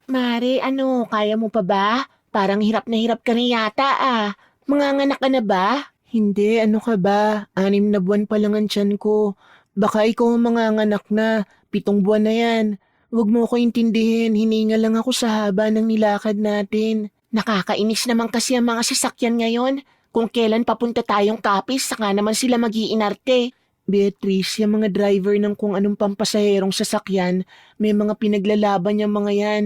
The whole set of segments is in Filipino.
Mare, kaya mo pa ba? Parang hirap na hirap ka na yata ah. Manganganak ka na ba? Hindi, ano ka ba? 6 na buwan pa lang ang tiyan ko. Baka ikaw ang manganganak na. 7 buwan na yan. Huwag mo ko intindihin, hininga lang ako sa haba ng nilakad natin. Nakakainis naman kasi ang mga sasakyan ngayon. Kung kailan papunta tayong kapis, saka naman sila mag-iinarte. Beatrice, yung mga driver ng kung anong pampasaherong sasakyan, may mga pinaglalaban yung mga yan.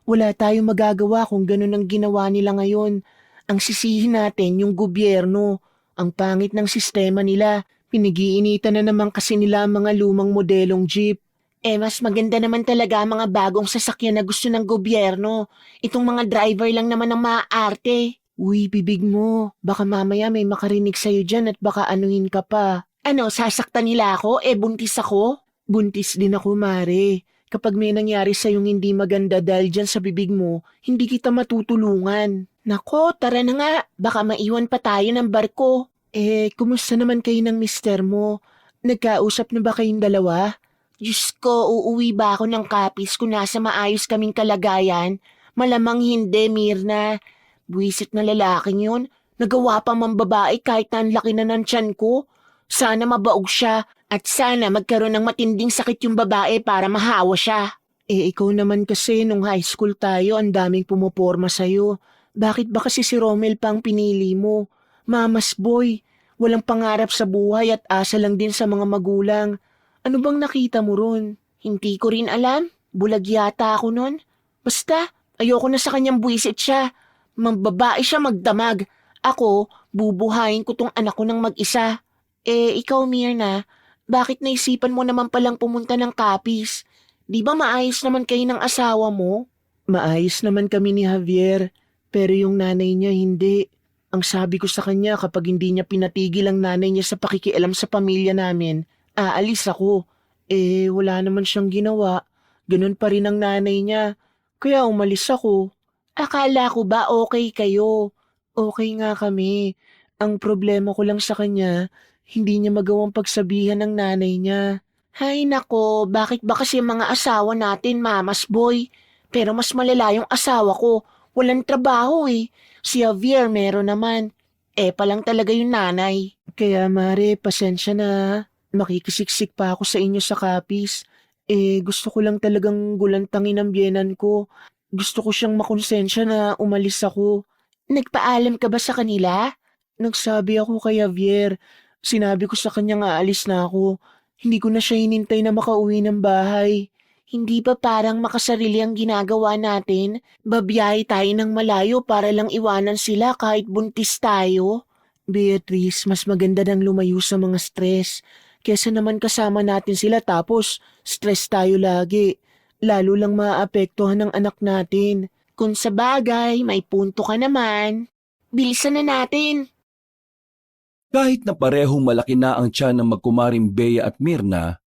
Wala tayong magagawa kung ganun ang ginawa nila ngayon. Ang sisihin natin yung gobyerno. Ang pangit ng sistema nila. Pinigiinitan na naman kasi nila ang mga lumang modelong jeep. Mas maganda naman talaga ang mga bagong sasakyan na gusto ng gobyerno. Itong mga driver lang naman ang maaarte. Uy, bibig mo. Baka mamaya may makarinig sa'yo dyan at baka anuhin ka pa. Ano, sasaktan nila ako? Buntis ako? Buntis din ako, Mare. Kapag may nangyari sa'yong hindi maganda dahil dyan sa bibig mo, hindi kita matutulungan. Nako, tara na nga. Baka maiwan pa tayo ng barko. Kumusta naman kayo ng mister mo? Nagkausap na ba kayong dalawa? Diyos ko, uuwi ba ako ng kapis kung nasa maayos kaming kalagayan? Malamang hindi, Mirna. Buwisit na lalaking yun. Nagawa pa mang babae kahit na ang laki na ng tiyan ko. Sana mabaog siya at sana magkaroon ng matinding sakit yung babae para mahawa siya. Ikaw naman kasi nung high school tayo, ang daming pumoporma sa'yo. Bakit ba kasi si Romel pang pinili mo? Mama's boy, walang pangarap sa buhay at asa lang din sa mga magulang. Ano bang nakita mo ron? Hindi ko rin alam. Bulag yata ako nun. Basta, ayoko na sa kanyang buwisit siya. Mambabae siya magdamag. Ako, bubuhayin ko tong anak ko ng mag-isa. Ikaw Mirna, bakit naisipan mo naman palang pumunta ng Kapis? Di ba maayos naman kayo ng asawa mo? Maayos naman kami ni Javier, pero yung nanay niya hindi. Ang sabi ko sa kanya kapag hindi niya pinatigil ang nanay niya sa pakikialam sa pamilya namin, aalis ako. Wala naman siyang ginawa. Ganun pa rin ang nanay niya. Kaya umalis ako. Akala ko ba okay kayo? Okay nga kami. Ang problema ko lang sa kanya, hindi niya magawang pagsabihan ng nanay niya. Hay nako, bakit ba kasi mga asawa natin mamas boy? Pero mas malala yung asawa ko. Walang trabaho eh. Si Javier meron naman. Pa lang talaga yung nanay. Kaya Mare, pasensya na. Makikisiksik pa ako sa inyo sa kapis. Gusto ko lang talagang gulantangin ang biyenan ko. Gusto ko siyang makonsensya na umalis ako. Nagpaalam ka ba sa kanila? Nagsabi ako kay Javier. Sinabi ko sa kanya nga alis na ako. Hindi ko na siya hinintay na makauwi ng bahay. Hindi ba parang makasarili ang ginagawa natin? Babiyahe tayo ng malayo para lang iwanan sila kahit buntis tayo? Beatrice, mas maganda nang lumayo sa mga stress. Kesa naman kasama natin sila tapos stress tayo lagi. Lalo lang maapektuhan ng anak natin. Kung sa bagay, may punto ka naman. Bilisan na natin. Kahit na parehong malaki na ang tiyan ng magkumaring Bea at Mirna,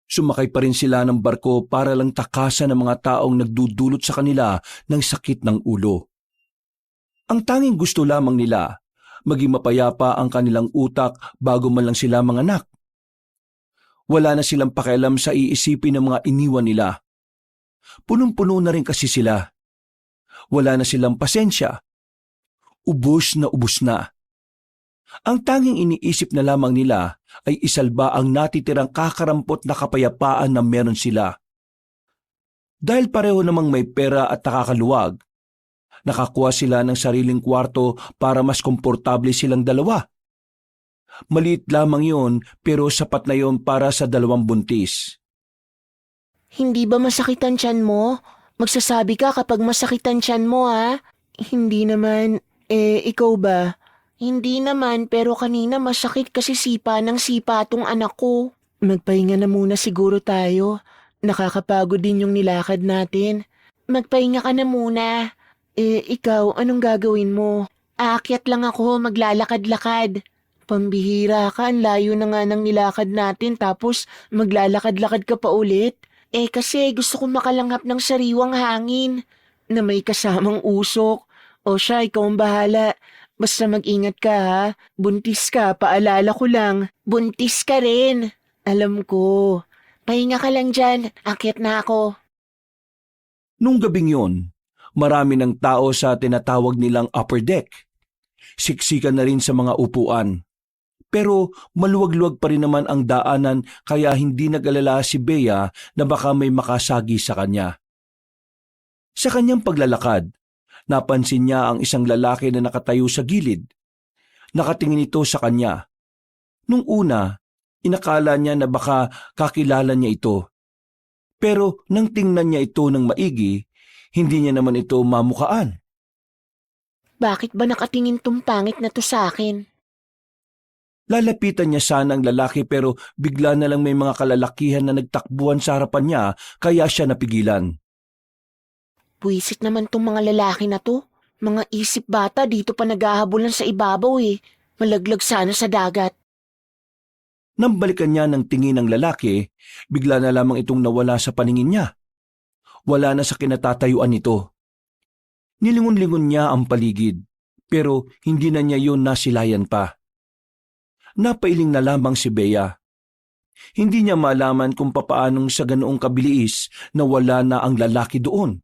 sumakay pa rin sila ng barko para lang takasan ng mga taong nagdudulot sa kanila ng sakit ng ulo. Ang tanging gusto lamang nila, maging mapayapa ang kanilang utak bago man lang sila manganak. Wala na silang pakialam sa iisipin ng mga iniwan nila. Punong-puno na rin kasi sila. Wala na silang pasensya. Ubus na ubus na. Ang tanging iniisip na lamang nila ay isalba ang natitirang kakarampot na kapayapaan na meron sila. Dahil pareho namang may pera at nakakaluwag, nakakuha sila ng sariling kwarto para mas komportable silang dalawa. Maliit lamang yon pero sapat na yon para sa dalawang buntis. Hindi ba masakit ang tiyan mo? Magsasabi ka kapag masakit ang tiyan mo ha? Hindi naman. Ikaw ba? Hindi naman pero kanina masakit kasi sipa ng sipa tong anak ko. Magpahinga na muna siguro tayo. Nakakapagod din yung nilakad natin. Magpahinga ka na muna. Ikaw, anong gagawin mo? Aakyat lang ako, maglalakad-lakad. Pambihira ka, ang layo na nga ng nilakad natin tapos maglalakad-lakad ka pa ulit. Kasi gusto ko makalanghap ng sariwang hangin na may kasamang usok. O siya, ikaw ang bahala. Basta mag-ingat ka ha. Buntis ka, paalala ko lang. Buntis ka rin. Alam ko. Pahinga ka lang dyan. Akyat na ako. Nung gabing yon, marami ng tao sa tinatawag nilang upper deck. Siksikan na rin sa mga upuan. Pero maluwag-luwag pa rin naman ang daanan kaya hindi nag-alala si Bea na baka may makasagi sa kanya. Sa kanyang paglalakad, napansin niya ang isang lalaki na nakatayo sa gilid. Nakatingin ito sa kanya. Nung una, inakala niya na baka kakilala niya ito. Pero nang tingnan niya ito ng maigi, hindi niya naman ito mamukaan. Bakit ba nakatingin tong pangit na to sa akin? Lalapitan niya sana ang lalaki pero bigla na lang may mga kalalakihan na nagtakbuhan sa harapan niya kaya siya napigilan. Buwisit naman tong mga lalaki na to. Mga isip bata dito pa naghahabulan sa ibabaw eh. Malaglag sana sa dagat. Nang balikan niya ng tingin ng lalaki, bigla na lamang itong nawala sa paningin niya. Wala na sa kinatatayuan nito. Nilingon-lingon niya ang paligid, pero hindi na niya yun nasilayan pa. Napailing na lamang si Bea. Hindi niya malaman kung papaanong sa ganoong kabilis na wala na ang lalaki doon.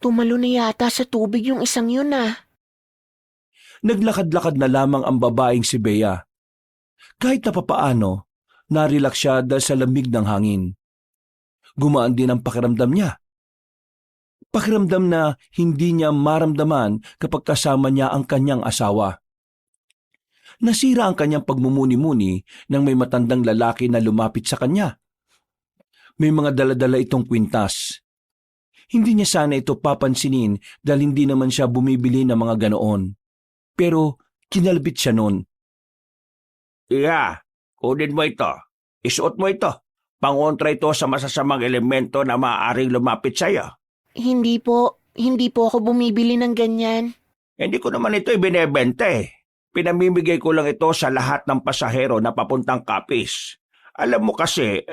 Tumalo na yata sa tubig yung isang yun ah. Naglakad-lakad na lamang ang babaeng si Bea. Kahit na papaano, narelax siya dahil sa lamig ng hangin. Gumaan din ang pakiramdam niya. Pakiramdam na hindi niya maramdaman kapag kasama niya ang kanyang asawa. Nasira ang kanyang pagmumuni-muni nang may matandang lalaki na lumapit sa kanya. May mga dala-dala itong kwintas. Hindi niya sana ito papansinin dahil hindi naman siya bumibili ng mga ganoon. Pero kinalbit siya noon. Iya, kunin mo ito. Isuot mo ito. Pangontra ito sa masasamang elemento na maaaring lumapit sa'yo. Hindi po ako bumibili ng ganyan. Hindi ko naman ito ibinebente. Pinamimigay ko lang ito sa lahat ng pasahero na papuntang Capiz. Alam mo kasi,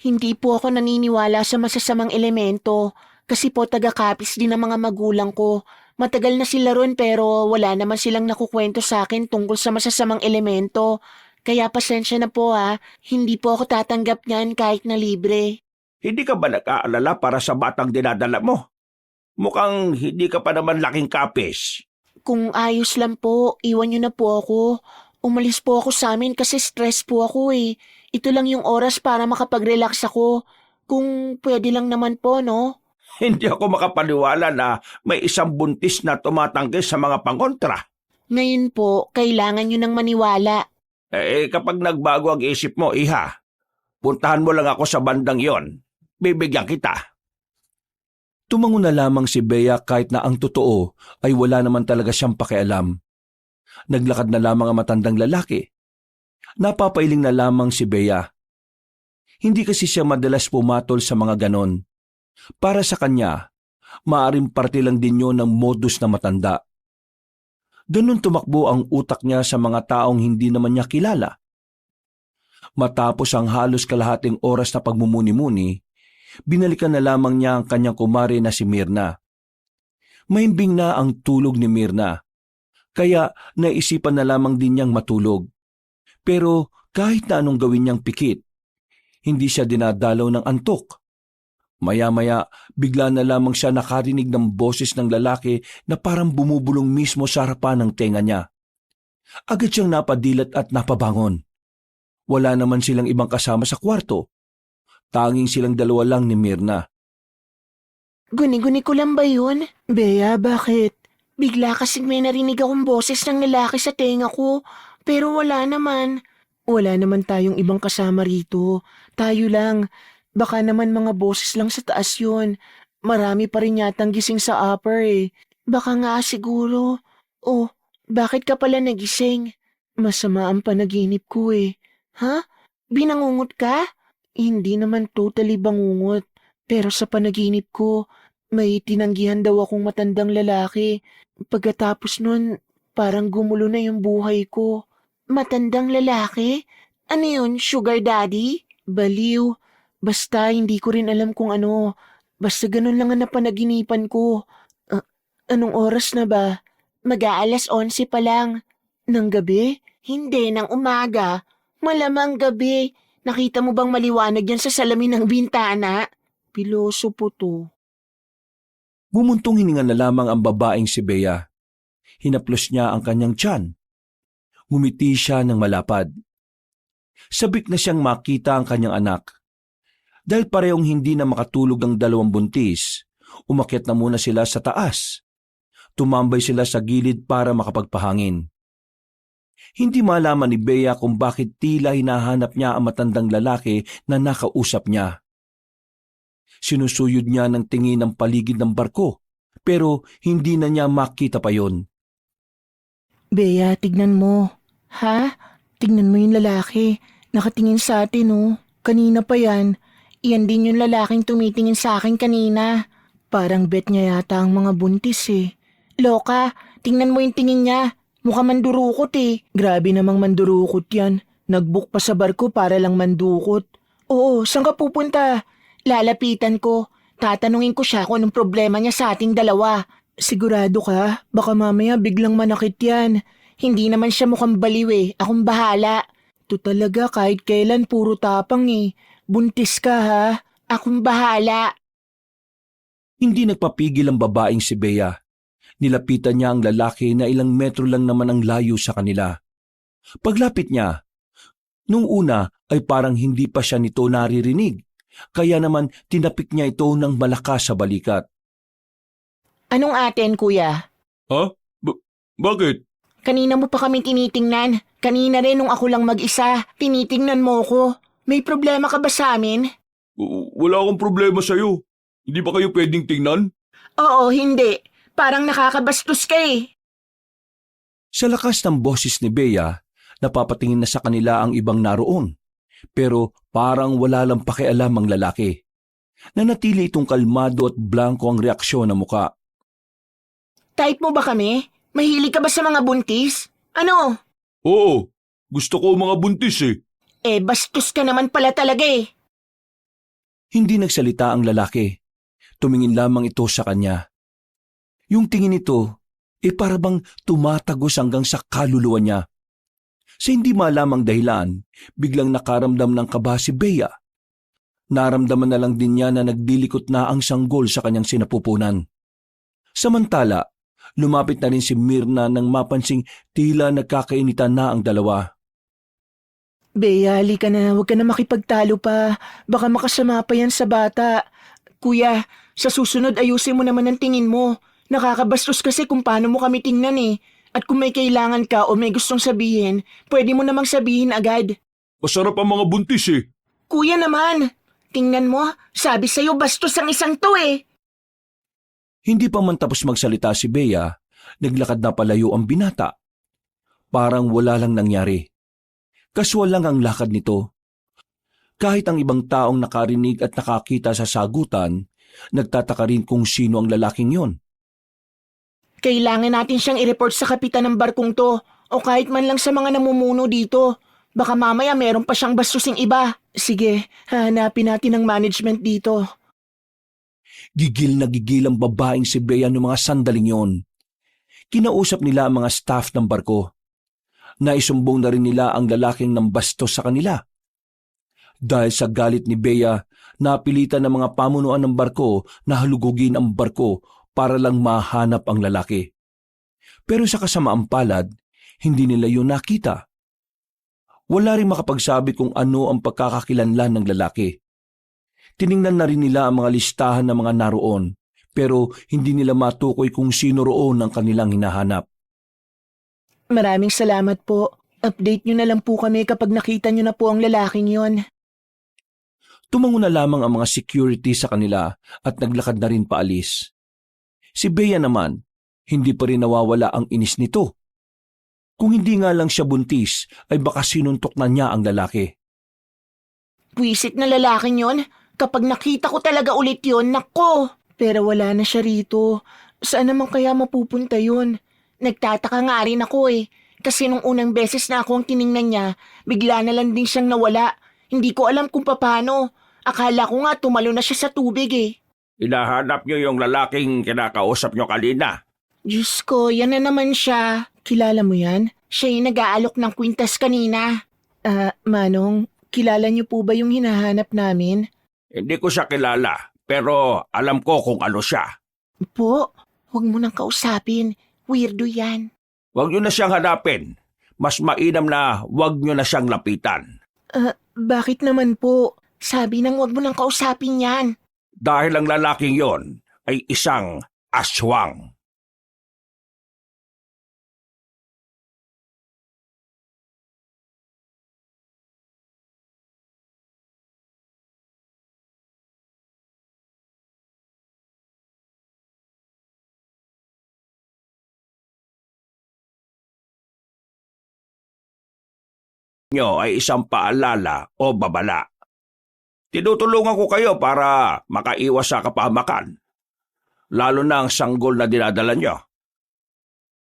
Hindi po ako naniniwala sa masasamang elemento. Kasi po taga-Capiz din ang mga magulang ko. Matagal na sila ron pero wala naman silang nakukwento sa akin tungkol sa masasamang elemento. Kaya pasensya na po ha, hindi po ako tatanggap niyan kahit na libre. hindi ka ba nag-aalala para sa batang dinadala mo? Mukhang hindi ka pa naman laking Capiz. Kung ayos lang po, iwan niyo na po ako. Umalis po ako sa amin kasi stress po ako eh. Ito lang yung oras para makapag-relax ako. Kung pwede lang naman po, no? Hindi ako makapaniwala na may isang buntis na tumatanggi sa mga pangontra. Ngayon po, kailangan niyo nang maniwala. Kapag nagbago ang isip mo, iha, puntahan mo lang ako sa bandang yon. Bibigyan kita. Tumango na lamang si Bea kahit na ang totoo ay wala naman talaga siyang pakialam. Naglakad na lamang ang matandang lalaki. Napapailing na lamang si Bea. Hindi kasi siya madalas pumatol sa mga ganon. Para sa kanya, maaring parte lang din yun ng modus na matanda. Ganun tumakbo ang utak niya sa mga taong hindi naman niya kilala. Matapos ang halos kalahating oras na pagmumuni-muni, binalikan na lamang niya ang kanyang kumare na si Mirna. Mahimbing na ang tulog ni Mirna, kaya naisipan na lamang din niyang matulog. Pero kahit na anong gawin niyang pikit, hindi siya dinadalaw ng antok. Maya-maya, bigla na lamang siya nakarinig ng boses ng lalaki na parang bumubulong mismo sa harapan ng tenga niya. Agad siyang napadilat at napabangon. Wala naman silang ibang kasama sa kwarto. Tanging silang dalawa lang ni Mirna. Guni-guni ko lang ba yun? Bea, bakit? Bigla kasing may narinig akong boses ng lalaki sa tenga ko. Pero wala naman. Wala naman tayong ibang kasama rito. Tayo lang. Baka naman mga boses lang sa taas yun. Marami pa rin yatang gising sa upper eh. Baka nga siguro. Oh, bakit ka pala nagising? Masama ang panaginip ko eh. Ha? Binangungot ka? Hindi naman totally bangungot. Pero sa panaginip ko, may tinanggihan daw akong matandang lalaki. Pagkatapos nun, parang gumulo na yung buhay ko. Matandang lalaki? Ano yun, sugar daddy? Baliw. Basta hindi ko rin alam kung ano. Basta ganun lang ang napanaginipan ko. Anong oras na ba? Mag-aalas 11 pa lang. Ng gabi? Hindi, ng umaga. Malamang gabi. Nakita mo bang maliwanag yan sa salamin ng bintana? Piloso po to. Bumuntong hininga na lamang ang babaeng si Bea. Hinaplos niya ang kanyang tiyan. Ngumiti siya ng malapad. Sabik na siyang makita ang kanyang anak. Dahil parehong hindi na makatulog ang dalawang buntis, umakyat na muna sila sa taas. Tumambay sila sa gilid para makapagpahangin. Hindi malaman ni Bea kung bakit tila hinahanap niya ang matandang lalaki na nakausap niya. Sinusuyod niya ng tingin ang paligid ng barko, pero hindi na niya makita pa yon. Bea, tignan mo. Ha? Tignan mo yung lalaki. Nakatingin sa atin, oh. Kanina pa yan. Iyan din yung lalaking tumitingin sa akin kanina. Parang bet niya yata ang mga buntis eh. Loka, tingnan mo yung tingin niya. Mukha mandurukot eh. Grabe namang mandurukot yan. Nagbook pa sa barko para lang mandukot. Oo, saan ka pupunta? Lalapitan ko. Tatanungin ko siya kung anong problema niya sa ating dalawa. Sigurado ka? Baka mamaya biglang manakit yan. Hindi naman siya mukhang baliw eh. Akong bahala. Ito talaga kahit kailan puro tapang eh. Buntis ka ha? Akong bahala. Hindi nagpapigil ang babaeng si Bea. Nilapitan niya ang lalaki na ilang metro lang naman ang layo sa kanila. Paglapit niya, nung una ay parang hindi pa siya nito naririnig. Kaya naman tinapik niya ito ng malakas sa balikat. Anong atin, kuya? Ha? Bakit? Kanina mo pa kami tinitingnan. Kanina rin nung ako lang mag-isa. Tinitingnan mo ko. May problema ka ba sa amin? Wala akong problema sa'yo. Hindi ba kayo pwedeng tingnan? Oo, hindi. Parang nakakabastos ka eh. Sa lakas ng boses ni Bea, napapatingin na sa kanila ang ibang naroon. Pero parang wala lang pakialam ang lalaki. Nanatili itong kalmado at blanko ang reaksyon ng muka. Type mo ba kami? Mahilig ka ba sa mga buntis? Ano? Oo, gusto ko mga buntis eh. Eh, bastos ka naman pala talaga eh. Hindi nagsalita ang lalaki. Tumingin lamang ito sa kanya. Yung tingin nito, para bang tumatagos hanggang sa kaluluwa niya. Sa hindi malamang dahilan, biglang nakaramdam ng kaba si Bea. Naramdaman na lang din niya na nagdilikot na ang sanggol sa kanyang sinapupunan. Samantala, lumapit na rin si Mirna nang mapansing tila nagkakainitan na ang dalawa. Bea, halika na. Huwag ka na makipagtalo pa. Baka makasama pa yan sa bata. Kuya, sa susunod ayusin mo naman ang tingin mo. Nakakabastos kasi kung paano mo kami tingnan eh. At kung may kailangan ka o may gustong sabihin, pwede mo namang sabihin agad. Masarap ang mga buntis eh. Kuya naman, tingnan mo, sabi sa'yo bastos ang isang to eh. Hindi pa man tapos magsalita si Bea, naglakad na palayo ang binata. Parang wala lang nangyari. Kaswal lang ang lakad nito. Kahit ang ibang taong nakarinig at nakakita sa sagutan, nagtataka rin kung sino ang lalaking yon. Kailangan natin siyang i-report sa kapitan ng barkong to o kahit man lang sa mga namumuno dito. Baka mamaya meron pa siyang bastusing iba. Sige, hanapin natin ang management dito. Gigil na gigil ang babaeng si Bea noong mga sandaling yon. Kinausap nila ang mga staff ng barko. Naisumbong na rin nila ang lalaking nambastos sa kanila. Dahil sa galit ni Bea, napilitan ng mga pamunuan ng barko na halugugin ang barko para lang mahanap ang lalaki. Pero sa kasamaang palad, hindi nila yun nakita. Wala rin makapagsabi kung ano ang pagkakakilanlan ng lalaki. Tiningnan na rin nila ang mga listahan ng mga naroon, pero hindi nila matukoy kung sino roon ang kanilang hinahanap. Maraming salamat po. Update nyo na lang po kami kapag nakita nyo na po ang lalaking yon. Tumango na lamang ang mga security sa kanila at naglakad na rin paalis. Si Bea naman, hindi pa rin nawawala ang inis nito. Kung hindi nga lang siya buntis, ay baka sinuntok na niya ang lalaki. Pwisit na lalaking yon. Kapag nakita ko talaga ulit yon, nako! Pero wala na siya rito. Saan naman kaya mapupunta yon? Nagtataka nga rin ako eh. Kasi nung unang beses na ako ang tiningnan niya, bigla na lang din siyang nawala. Hindi ko alam kung paano. Akala ko nga tumalo na siya sa tubig eh. Hinahanap niyo yung lalaking kinakausap niyo kanina. Diyos ko, yan na naman siya. Kilala mo yan? Siya yung nag-aalok ng kwintas kanina. Manong, kilala niyo po ba yung hinahanap namin? Hindi ko siya kilala, pero alam ko kung ano siya. Po, huwag mo nang kausapin. Weirdo yan. Huwag niyo na siyang hanapin. Mas mainam na huwag niyo na siyang lapitan. Bakit naman po? Sabi nang huwag mo nang kausapin yan. Dahil ang lalaking yon ay isang aswang. Nyo ay isang paalala o babala. Tinutulungan ko kayo para makaiwas sa kapahamakan, lalo na ang sanggol na dinadala nyo.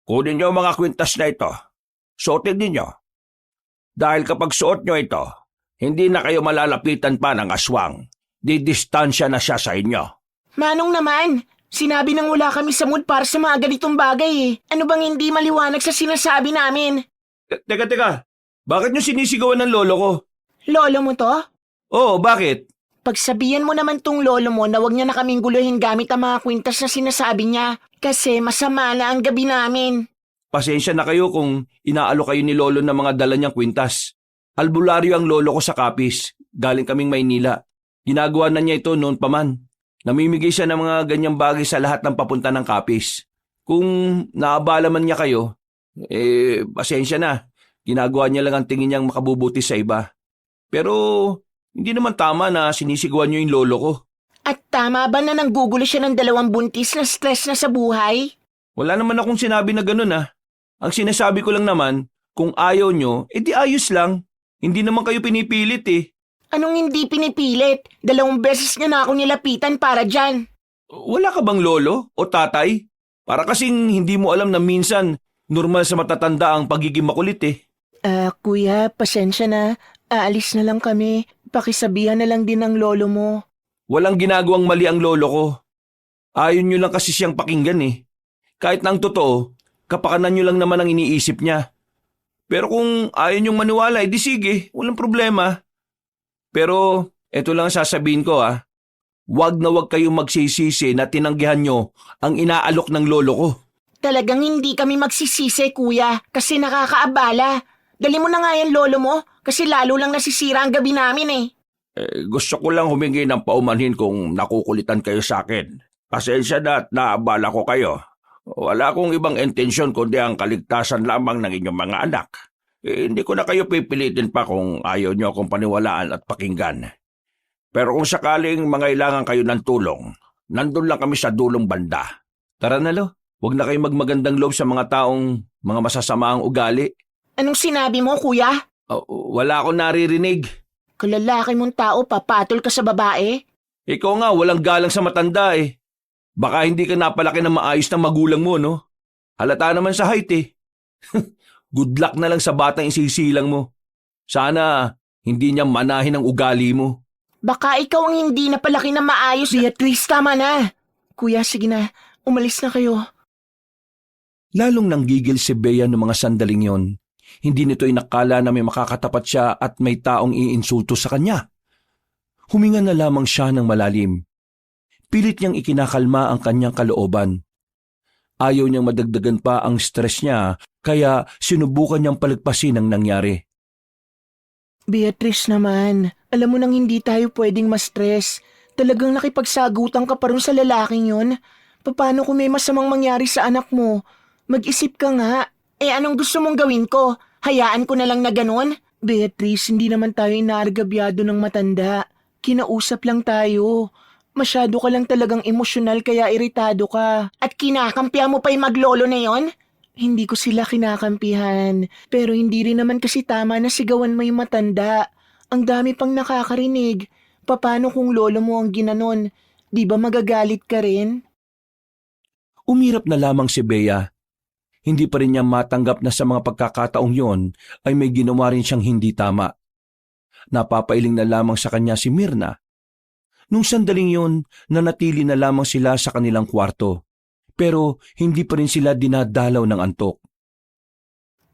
Kunin nyo ang mga kwintas na ito, suotin ninyo. Dahil kapag suot nyo ito, hindi na kayo malalapitan pa ng aswang. Didistansya na siya sa inyo. Manong naman, sinabi nang wala kami sa mood para sa mga ganitong bagay eh. Ano bang hindi maliwanag sa sinasabi namin? Teka. Bakit nyo sinisigawan ng lolo ko? Lolo mo to? Oo, bakit? Pagsabihan mo naman tong lolo mo na wag niya na kaming guluhin gamit ang mga kwintas na sinasabi niya. Kasi masama na ang gabi namin. Pasensya na kayo kung inaalo kayo ni lolo ng mga dala niyang kwintas. Albularyo ang lolo ko sa Kapis. Galing kaming Maynila. Ginagawa na niya ito noon pa man. Namimigay siya ng mga ganyang bagay sa lahat ng papunta ng Kapis. Kung naabala man niya kayo, pasensya na. Ginagawa niya lang ang tingin niyang makabubuti sa iba. Pero hindi naman tama na sinisigawan niyo yung lolo ko. At tama ba na nanggugulo siya ng 2 buntis na stress na sa buhay? Wala naman akong sinabi na ganun ah. Ang sinasabi ko lang naman, kung ayaw nyo, edi ayos lang. Hindi naman kayo pinipilit eh. Anong hindi pinipilit? 2 beses niya na ako nilapitan para dyan. Wala ka bang lolo o tatay? Para kasing hindi mo alam na minsan normal sa matatanda ang pagiging makulit eh. Kuya, pasensya na. Aalis na lang kami. Pakisabihan na lang din ng lolo mo. Walang ginagawang mali ang lolo ko. Ayaw nyo lang kasi siyang pakinggan eh. Kahit na ang totoo, kapakanan nyo lang naman ang iniisip niya. Pero kung ayaw nyong maniwala, edi sige, walang problema. Pero eto lang ang sasabihin ko ah. Wag na wag kayong magsisisi na tinanggihan nyo ang inaalok ng lolo ko. Talagang hindi kami magsisisi, kuya, kasi nakakaabala. Dali mo na nga yan, lolo mo, kasi lalo lang nasisira ang gabi namin eh. Gusto ko lang humingi ng paumanhin kung nakukulitan kayo sa akin. Pasensya na at naabala ko kayo. Wala akong ibang intensyon kundi ang kaligtasan lamang ng inyong mga anak. Hindi ko na kayo pipilitin pa kung ayaw nyo akong paniwalaan at pakinggan. Pero kung sakaling mangailangan kayo ng tulong, nandun lang kami sa dulong banda. Tara na lo, huwag na kayong magmagandang loob sa mga taong mga masasama ang ugali. Anong sinabi mo, kuya? Wala akong naririnig. Kalalaki mong tao, papatol ka sa babae? Ikaw nga, walang galang sa matanda eh. Baka hindi ka napalaki ng maayos ng magulang mo, no? Halata naman sa height eh. Good luck na lang sa batang isisilang mo. Sana hindi niya manahin ang ugali mo. Baka ikaw ang hindi napalaki na maayos. Beatrice, tama na. Kuya, sige na. Umalis na kayo. Lalong nanggigil si Bea ng mga sandaling yon. Hindi nito inakala na may makakatapat siya at may taong iinsulto sa kanya. Huminga na lamang siya ng malalim. Pilit niyang ikinakalma ang kanyang kalooban. Ayaw niyang madagdagan pa ang stress niya, kaya sinubukan niyang palagpasin ang nangyari. Beatrice naman, alam mo nang hindi tayo pwedeng ma-stress. Talagang nakipagsagutan ka pa rin sa lalaking yon. Paano kung may masamang mangyari sa anak mo? Mag-isip ka nga. Anong gusto mong gawin ko? Hayaan ko na lang na ganun? Beatrice, hindi naman tayo inaargabyado ng matanda. Kinausap lang tayo. Masyado ka lang talagang emosyonal kaya iritado ka. At kinakampihan mo pa yung maglolo na yon? Hindi ko sila kinakampihan. Pero hindi rin naman kasi tama na sigawan mo yung matanda. Ang dami pang nakakarinig. Paano kung lolo mo ang ginanon? Di ba magagalit ka rin? Umirap na lamang si Bea. Hindi pa rin niya matanggap na sa mga pagkakataong yon ay may ginawa rin siyang hindi tama. Napapailing na lamang sa kanya si Myrna. Nung sandaling yon, nanatili na lamang sila sa kanilang kwarto. Pero hindi pa rin sila dinadalaw ng antok.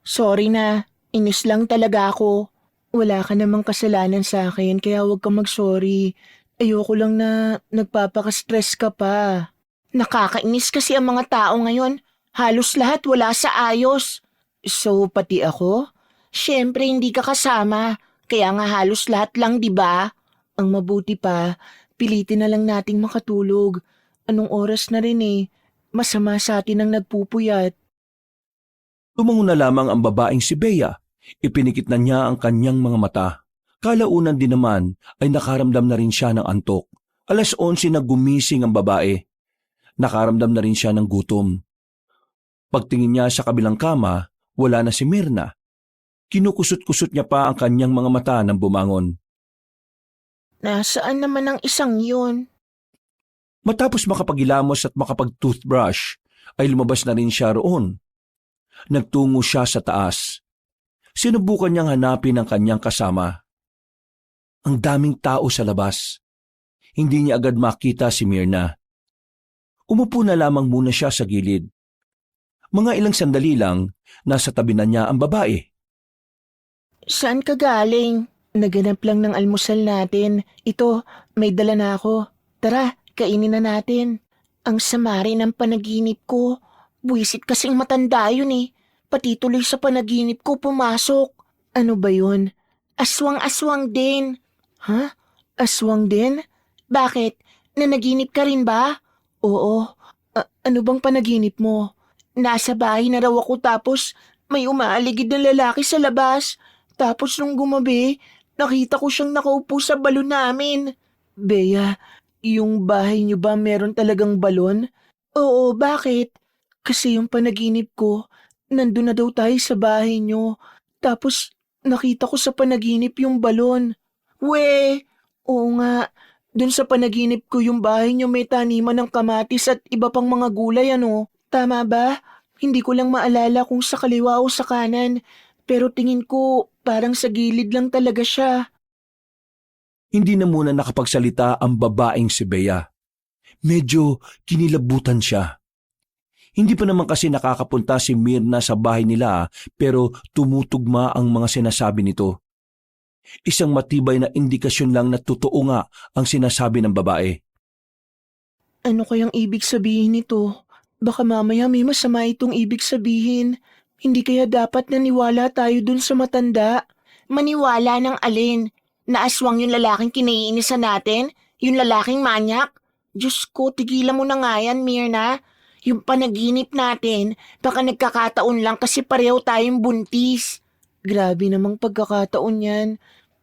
Sorry na, inis lang talaga ako. Wala ka namang kasalanan sa akin kaya huwag kang mag-sorry. Ayoko lang na nagpapaka-stress ka pa. Nakakainis kasi ang mga tao ngayon. Halos lahat wala sa ayos. So, pati ako? Siyempre, hindi ka kasama. Kaya nga halos lahat lang, di ba? Ang mabuti pa, pilitin na lang nating makatulog. Anong oras na rin eh. Masama sa atin ang nagpupuyat. Tumango na lamang ang babaeng si Bea. Ipinikit na niya ang kanyang mga mata. Kalaunan din naman ay nakaramdam na rin siya ng antok. 11:00 na gumising ang babae. Nakaramdam na rin siya ng gutom. Pagtingin niya sa kabilang kama, wala na si Myrna. Kinukusot-kusot niya pa ang kanyang mga mata nang bumangon. Nasaan naman ang isang yun? Matapos makapagilamos at makapag-toothbrush, ay lumabas na rin siya roon. Nagtungo siya sa taas. Sinubukan niyang hanapin ang kanyang kasama. Ang daming tao sa labas. Hindi niya agad makita si Myrna. Umupo na lamang muna siya sa gilid. Mga ilang sandali lang, nasa tabi na niya ang babae. Saan ka galing? Naganap lang ng almusal natin. Ito, may dala na ako. Tara, kainin na natin. Ang sama rin ng panaginip ko. Buwisit kasing matanda yun eh. Pati tuloy sa panaginip ko pumasok. Ano ba yun? Aswang-aswang din. Ha? Aswang din? Bakit? Nanaginip ka rin ba? Oo. Ano bang panaginip mo? Nasa bahay na raw ako tapos may umaaligid na lalaki sa labas. Tapos nung gumabi, nakita ko siyang nakaupo sa balon namin. Bea, yung bahay niyo ba meron talagang balon? Oo, bakit? Kasi yung panaginip ko, nandun na daw tayo sa bahay niyo. Tapos nakita ko sa panaginip yung balon. We, oo nga. Dun sa panaginip ko yung bahay niyo may taniman ng kamatis at iba pang mga gulay ano. Tama ba? Hindi ko lang maalala kung sa kaliwa o sa kanan. Pero tingin ko parang sa gilid lang talaga siya. Hindi na muna nakapagsalita ang babaeng si Bea. Medyo kinilabutan siya. Hindi pa naman kasi nakakapunta si Myrna sa bahay nila pero tumutugma ang mga sinasabi nito. Isang matibay na indikasyon lang na totoo nga ang sinasabi ng babae. Ano kayang ibig sabihin nito? Baka mamaya may masama itong ibig sabihin. Hindi kaya dapat naniwala tayo dun sa matanda? Maniwala ng alin? Na aswang yung lalaking kinaiinisan natin? Yung lalaking manyak? Diyos ko, tigilan mo na nga yan, Myrna. Yung panaginip natin, baka nagkakataon lang kasi pareho tayong buntis. Grabe namang pagkakataon yan.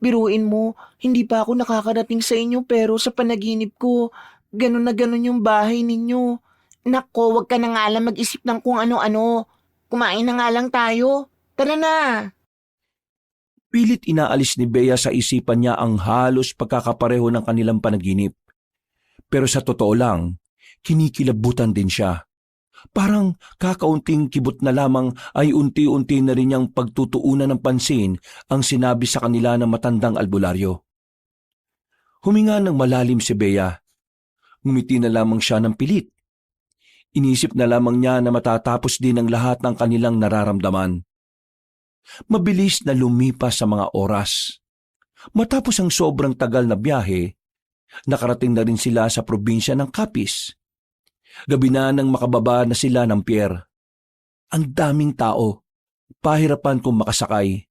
Biruin mo, hindi pa ako nakakarating sa inyo pero sa panaginip ko, ganun na ganun yung bahay ninyo. Nako, wag ka na nga lang mag-isip ng kung ano-ano. Kumain na nga lang tayo. Tara na. Pilit inaalis ni Bea sa isipan niya ang halos pagkakapareho ng kanilang panaginip. Pero sa totoo lang, kinikilabutan din siya. Parang kakaunting kibot na lamang ay unti-unti na rin niyang pagtutuunan ng pansin ang sinabi sa kanila ng matandang albularyo. Huminga ng malalim si Bea. Ngumiti na lamang siya ng pilit. Inisip na lamang niya na matatapos din ang lahat ng kanilang nararamdaman. Mabilis na lumipas sa mga oras. Matapos ang sobrang tagal na biyahe, nakarating na rin sila sa probinsya ng Capiz. Gabi na nang makababa na sila ng pier. Ang daming tao. Pahirapan kung makasakay.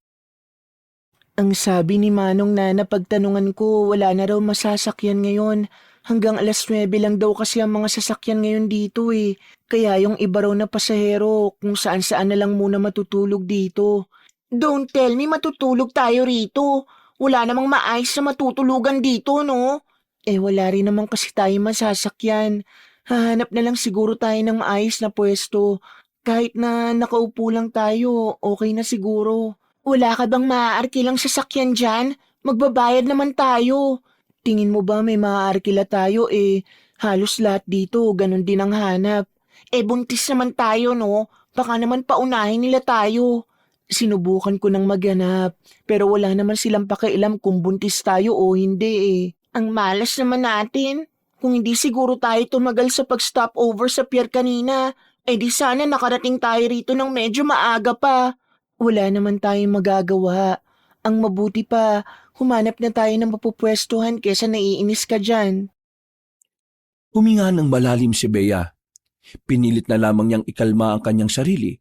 Ang sabi ni Manong na napagtanungan ko, wala na raw masasakyan ngayon. Hanggang 9:00 lang daw kasi ang mga sasakyan ngayon dito eh. Kaya yung iba raw na pasahero kung saan-saan na lang muna matutulog dito. Don't tell me matutulog tayo rito. Wala namang maayos na matutulugan dito, no? Eh wala rin naman kasi tayo masasakyan. Hahanap na lang siguro tayo ng maayos na pwesto. Kahit na nakaupo lang tayo, okay na siguro. Wala ka bang maaarkilang sasakyan dyan? Magbabayad naman tayo. Tingin mo ba may maaarkila tayo eh? Halos lahat dito, ganun din ang hanap. Eh buntis naman tayo no? Baka naman paunahin nila tayo. Sinubukan ko nang maghanap, pero wala naman silang pakialam kung buntis tayo o hindi eh. Ang malas naman natin. Kung hindi siguro tayo tumagal sa pag-stop over sa pier kanina, eh di sana nakarating tayo rito ng medyo maaga pa. Wala naman tayong magagawa. Ang mabuti pa, Humanap na tayo ng mapupwestuhan kesa naiinis ka dyan. Huminga ng malalim si Bea. Pinilit na lamang niyang ikalma ang kanyang sarili.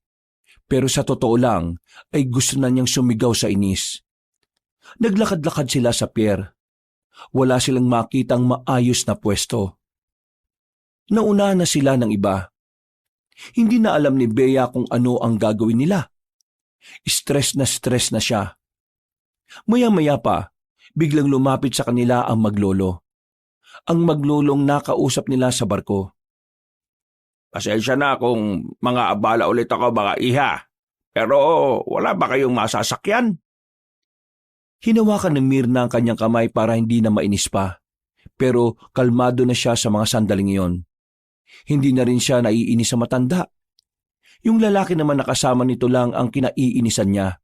Pero sa totoo lang ay gusto na niyang sumigaw sa inis. Naglakad-lakad sila sa pier. Wala silang makitang maayos na pwesto. Nauna na sila ng iba. Hindi na alam ni Bea kung ano ang gagawin nila. Stress na siya. Maya-maya pa, biglang lumapit sa kanila ang maglolo. Ang maglolong nakausap nila sa barko. Pasensya na kung mga abala ulit ako mga iha. Pero wala ba kayong masasakyan? Hinawakan ng Mirna ang kanyang kamay para hindi na mainis pa. Pero kalmado na siya sa mga sandaling iyon. Hindi na rin siya naiinis sa matanda. Yung lalaki naman nakasama nito lang ang kinaiinisan niya.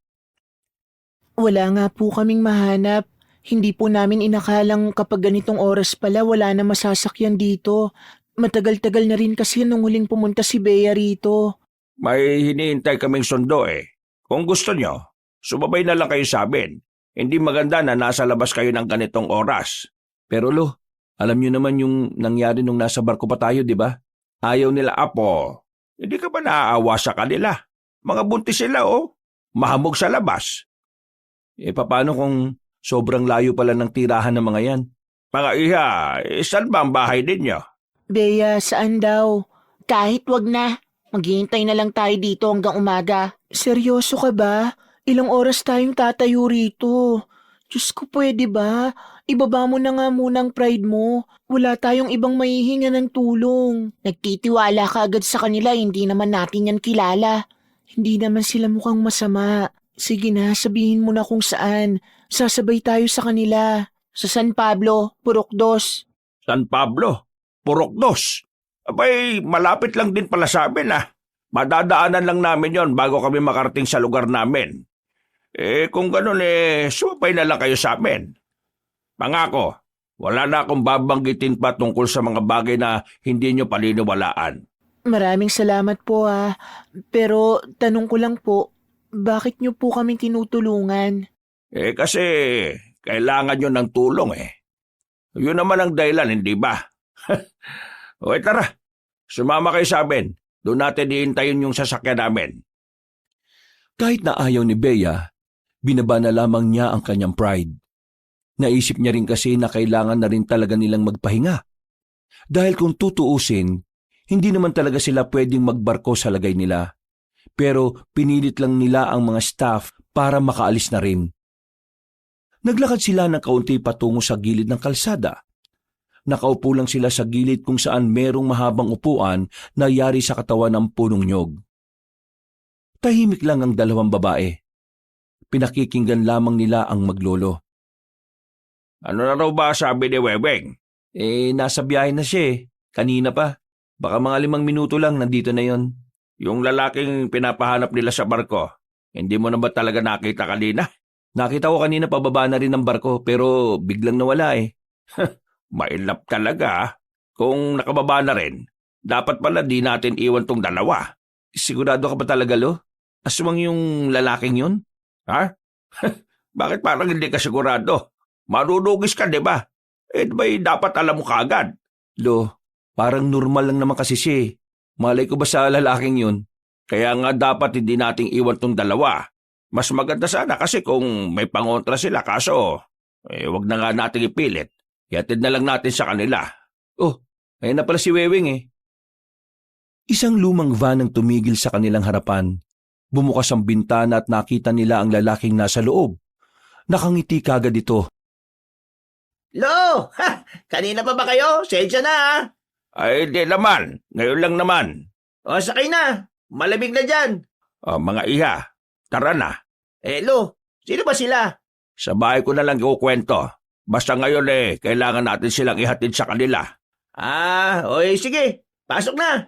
Wala nga po kaming mahanap. Hindi po namin inakalang kapag ganitong oras pala wala na masasakyan dito. Matagal-tagal na rin kasi nung huling pumunta si Bea rito. May hinihintay kaming sundo eh. Kung gusto nyo, sumabay na lang kayo sa amin. Hindi maganda na nasa labas kayo ng ganitong oras. Pero lo, alam niyo naman yung nangyari nung nasa barko pa tayo, di ba? Ayaw nila, Apo. Hindi ka ba naaawa sa kanila? Mga buntis sila, oh. Mahamog sa labas. Paano kung sobrang layo pala ng tirahan ng mga yan? Mga iha, saan ba ang bahay ninyo? Bea, saan daw? Kahit wag na. Maghihintay na lang tayo dito hanggang umaga. Seryoso ka ba? Ilang oras tayong tatayo rito? Diyos ko, pwede ba? Ibaba mo na nga muna ang pride mo. Wala tayong ibang mahihinga ng tulong. Nagtitiwala ka agad sa kanila, hindi naman natin yan kilala. Hindi naman sila mukhang masama. Sige na, sabihin mo na kung saan. Sasabay tayo sa kanila. Sa San Pablo, Purok 2. San Pablo? Purok 2? Abay, malapit lang din pala sa amin ah. Madadaanan lang namin yon bago kami makarating sa lugar namin. Kung ganun sumapay na lang kayo sa amin. Pangako, wala na akong babanggitin pa tungkol sa mga bagay na hindi nyo paniniwalaan. Maraming salamat po Pero tanong ko lang po, bakit niyo po kami tinutulungan? Kasi kailangan nyo ng tulong eh. Yun naman ang dahilan, hindi ba? O tara, sumama kayo sa amin. Doon natin iintayin yung sasakyan namin. Kahit na ayaw ni Bea, binaba na lamang niya ang kanyang pride. Naisip niya rin kasi na kailangan na rin talaga nilang magpahinga. Dahil kung tutuusin, hindi naman talaga sila pwedeng magbarko sa lagay nila. Pero pinilit lang nila ang mga staff para makaalis na rin. Naglakad sila ng kaunti patungo sa gilid ng kalsada. Nakaupo lang sila sa gilid kung saan merong mahabang upuan na yari sa katawan ng punong nyog. Tahimik lang ang dalawang babae. Pinakikinggan lamang nila ang maglolo. Ano na raw ba sabi ni Weweng? Nasa biyahe na siya kanina pa. Baka mga 5 minuto lang nandito na yon. Yung lalaking pinapahanap nila sa barko, hindi mo na ba talaga nakita kanina? Nakita ko kanina pababa na rin ng barko pero biglang nawala Mailap talaga ah. Kung nakababa na rin, dapat pala di natin iwan tong dalawa. Sigurado ka ba talaga, Lo? Aswang yung lalaking yun? Ha? Bakit parang hindi ka sigurado? Marunugis ka, di ba? Ba'y dapat alam mo kaagad? Lo, parang normal lang naman kasi siya. Malay ko ba sa lalaking yun? Kaya nga dapat hindi nating iwan tong dalawa. Mas maganda sana kasi kung may pangontra sila kaso, wag na nga nating ipilit. Ihatid na lang natin sa kanila. Oh, ayun na pala si Wewing Isang lumang van ang tumigil sa kanilang harapan. Bumukas ang bintana at nakita nila ang lalaking nasa loob. Nakangiti kagad ito. Lo! Ha! Kanina pa ba kayo? Sensya na Ay, di naman. Ngayon lang naman. O, sakay na. Malamig na dyan. Mga iha, tara na. Lo, sino ba sila? Sa bahay ko na lang ikukwento. Basta ngayon kailangan natin silang ihatid sa kanila. Sige. Pasok na.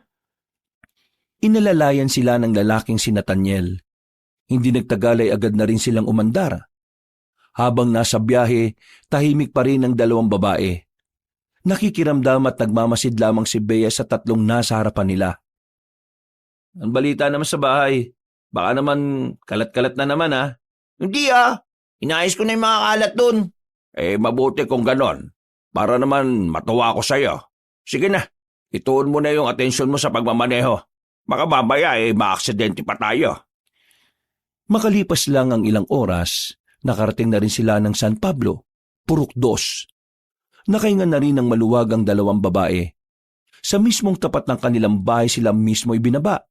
Inalalayan sila ng lalaking si Nathaniel. Hindi nagtagal ay agad na rin silang umandar. Habang nasa biyahe, tahimik pa rin ang dalawang babae. Nakikiramdam at nagmamasid lamang si Bea sa tatlong nasa harapan nila. Ang balita naman sa bahay, baka naman kalat-kalat na naman Hindi Inayos ko na yung mga kalat dun. Mabuti kung ganon. Para naman matuwa ako sa'yo. Sige na, ituon mo na yung atensyon mo sa pagmamaneho. Baka mamaya maaksidente pa tayo. Makalipas lang ang ilang oras, nakarating na rin sila ng San Pablo, Purok 2. Nakahinga na rin ng maluwag ang dalawang babae. Sa mismong tapat ng kanilang bahay sila mismo ibinaba.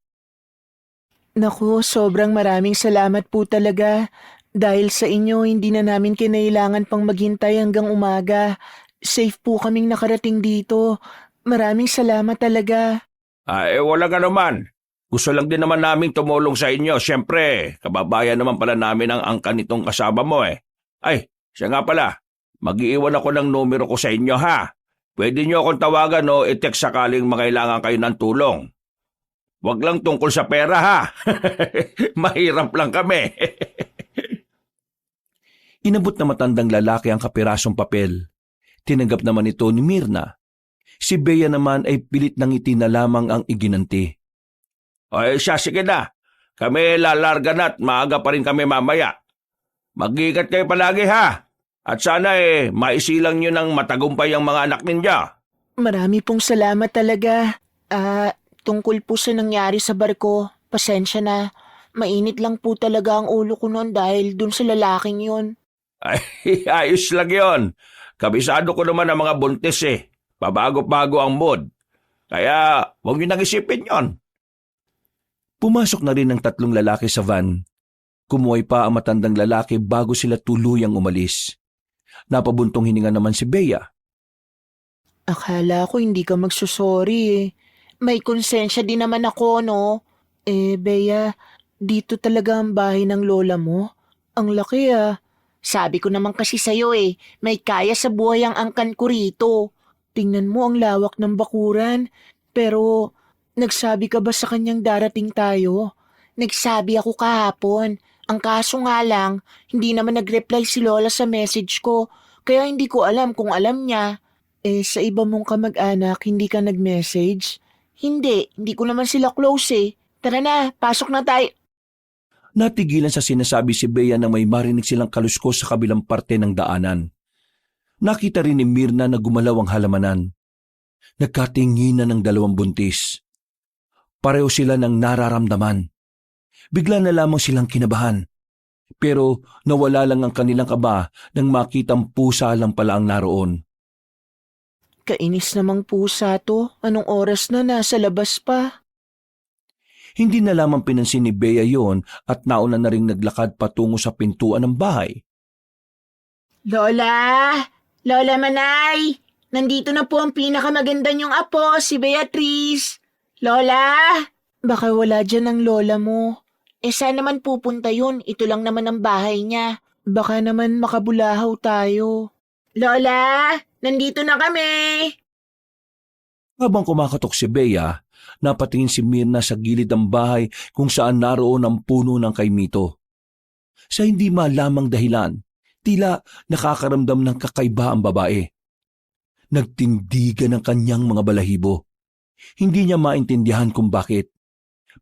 Naku, sobrang maraming salamat po talaga. Dahil sa inyo, hindi na namin kinailangan pang maghintay hanggang umaga. Safe po kaming nakarating dito. Maraming salamat talaga. Wala ka naman. Gusto lang din naman naming tumulong sa inyo. Siyempre, kababayan naman pala namin ang angkan nitong kasama mo Ay, siya nga pala. Mag-iiwan ako ng numero ko sa inyo ha. Pwede niyo akong tawagan o i-text sakaling makailangan kayo ng tulong. Huwag lang tungkol sa pera ha. Mahirap lang kami. Inabot na matandang lalaki ang kapirasong papel. Tinanggap naman ito ni Mirna. Si Bea naman ay pilit ng ngiti na lamang ang iginanti. Siya, sige na. Kami lalarga na at maaga pa rin kami mamaya. Mag-iingat kayo palagi ha. At sana maisilang nyo ng matagumpay ang mga anak ninyo. Marami pong salamat talaga. Tungkol po sa nangyari sa barko, pasensya na. Mainit lang po talaga ang ulo ko noon dahil dun sa lalaking yun. Ayos lang yon. Kabisado ko naman ang mga buntis Pabago-bago ang mood. Kaya huwag nyo nang isipin yon. Pumasok na rin ang tatlong lalaki sa van. Kumuhay pa ang matandang lalaki bago sila tuluyang umalis. Napabuntong hininga naman si Bea. Akala ko hindi ka magsusorry. May konsensya din naman ako, no? Bea, dito talaga ang bahay ng lola mo? Ang laki Sabi ko naman kasi sa'yo may kaya sa buhay ang angkan ko rito. Tingnan mo ang lawak ng bakuran. Pero, nagsabi ka ba sa kanyang darating tayo? Nagsabi ako kahapon. Ang kaso nga lang, hindi naman nag-reply si Lola sa message ko. Kaya hindi ko alam kung alam niya. Sa iba mong kamag-anak, hindi ka nag-message? Hindi ko naman sila close Tara na, pasok na tayo. Natigilan sa sinasabi si Bea nang may marinig silang kaluskos sa kabilang parte ng daanan. Nakita rin ni Mirna na gumalaw ang halamanan. Nagkatinginan ng dalawang buntis. Pareho sila ng nararamdaman. Bigla na lamang silang kinabahan. Pero nawala lang ang kanilang kaba nang makitang pusa lang pala ang naroon. Kainis namang pusa to. Anong oras na nasa labas pa? Hindi na lamang pinansin ni Bea yon at nauna na ring naglakad patungo sa pintuan ng bahay. Lola! Lola Manay! Nandito na po ang pinakamaganda niyong apo, si Beatrice. Lola! Baka wala dyan ang lola mo. Saan naman pupunta yun? Ito lang naman ang bahay niya. Baka naman makabulahaw tayo. Lola! Nandito na kami! Habang kumakatok si Bea, napatingin si Mirna sa gilid ng bahay kung saan naroon ang puno ng kaimito. Sa hindi malamang dahilan, tila nakakaramdam ng kakaiba ang babae. Nagtindigan ang kanyang mga balahibo. Hindi niya maintindihan kung bakit.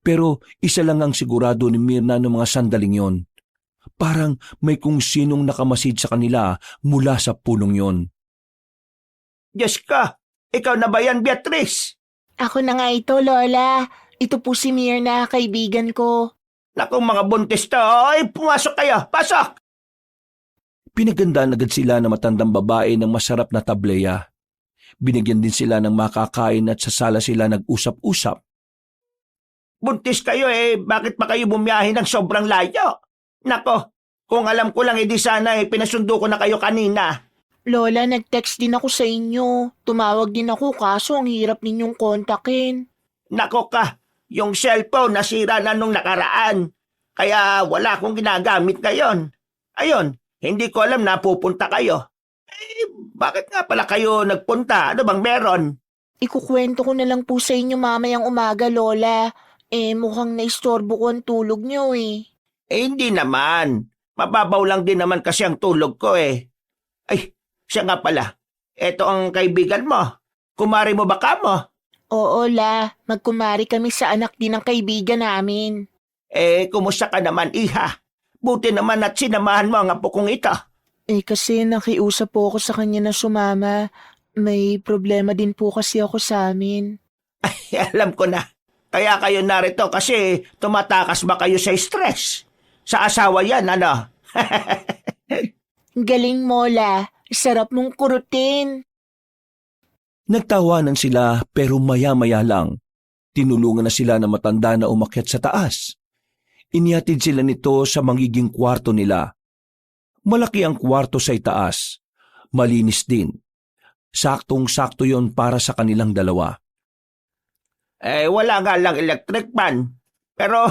Pero isa lang ang sigurado ni Mirna ng mga sandaling yon. Parang may kung sinong nakamasid sa kanila mula sa punong yon. Diyos ka, ikaw na ba yan, Beatrice? Ako na nga ito, Lola. Ito po si Mirna, kaibigan ko. Naku mga buntis to, pumasok kayo, pasok! Pinagandaan agad sila ng matandang babae ng masarap na tableya. Binigyan din sila ng makakain at sa sala sila nag-usap-usap. Buntis kayo bakit pa kayo bumiyahe ng sobrang layo? Nako, kung alam ko lang di sana pinasundo ko na kayo kanina. Lola, nag-text din ako sa inyo. Tumawag din ako kaso ang hirap ninyong kontakin. Nako ka, yung cellphone nasira na nung nakaraan. Kaya wala akong ginagamit ngayon. Ayun, hindi ko alam na pupunta kayo. Bakit nga pala kayo nagpunta? Ano bang meron? Ikukwento ko na lang po sa inyo mamayang umaga, Lola. Mukhang naistorbo ko ang tulog niyo Hindi naman. Mababaw lang din naman kasi ang tulog ko Ay, siya nga pala. Eto ang kaibigan mo. Kumari mo ba ka mo? Oo, La. Magkumari kami sa anak din ng kaibigan namin. Kumusta ka naman, iha? Buti naman at sinamahan mo ang apo kong ito. Kasi nakiusap po ako sa kanya na sumama. May problema din po kasi ako sa amin. Alam ko na. Kaya kayo narito kasi tumatakas ba kayo sa stress? Sa asawa yan, ano? Galing mo, La. Sarap mong kurutin. Nagtawanan sila pero maya-maya lang. Tinulungan na sila na matanda na umakyat sa taas. Inihatid sila nito sa magiging kwarto nila. Malaki ang kwarto sa itaas. Malinis din. Saktong-sakto yon para sa kanilang dalawa. Wala nga lang electric fan. Pero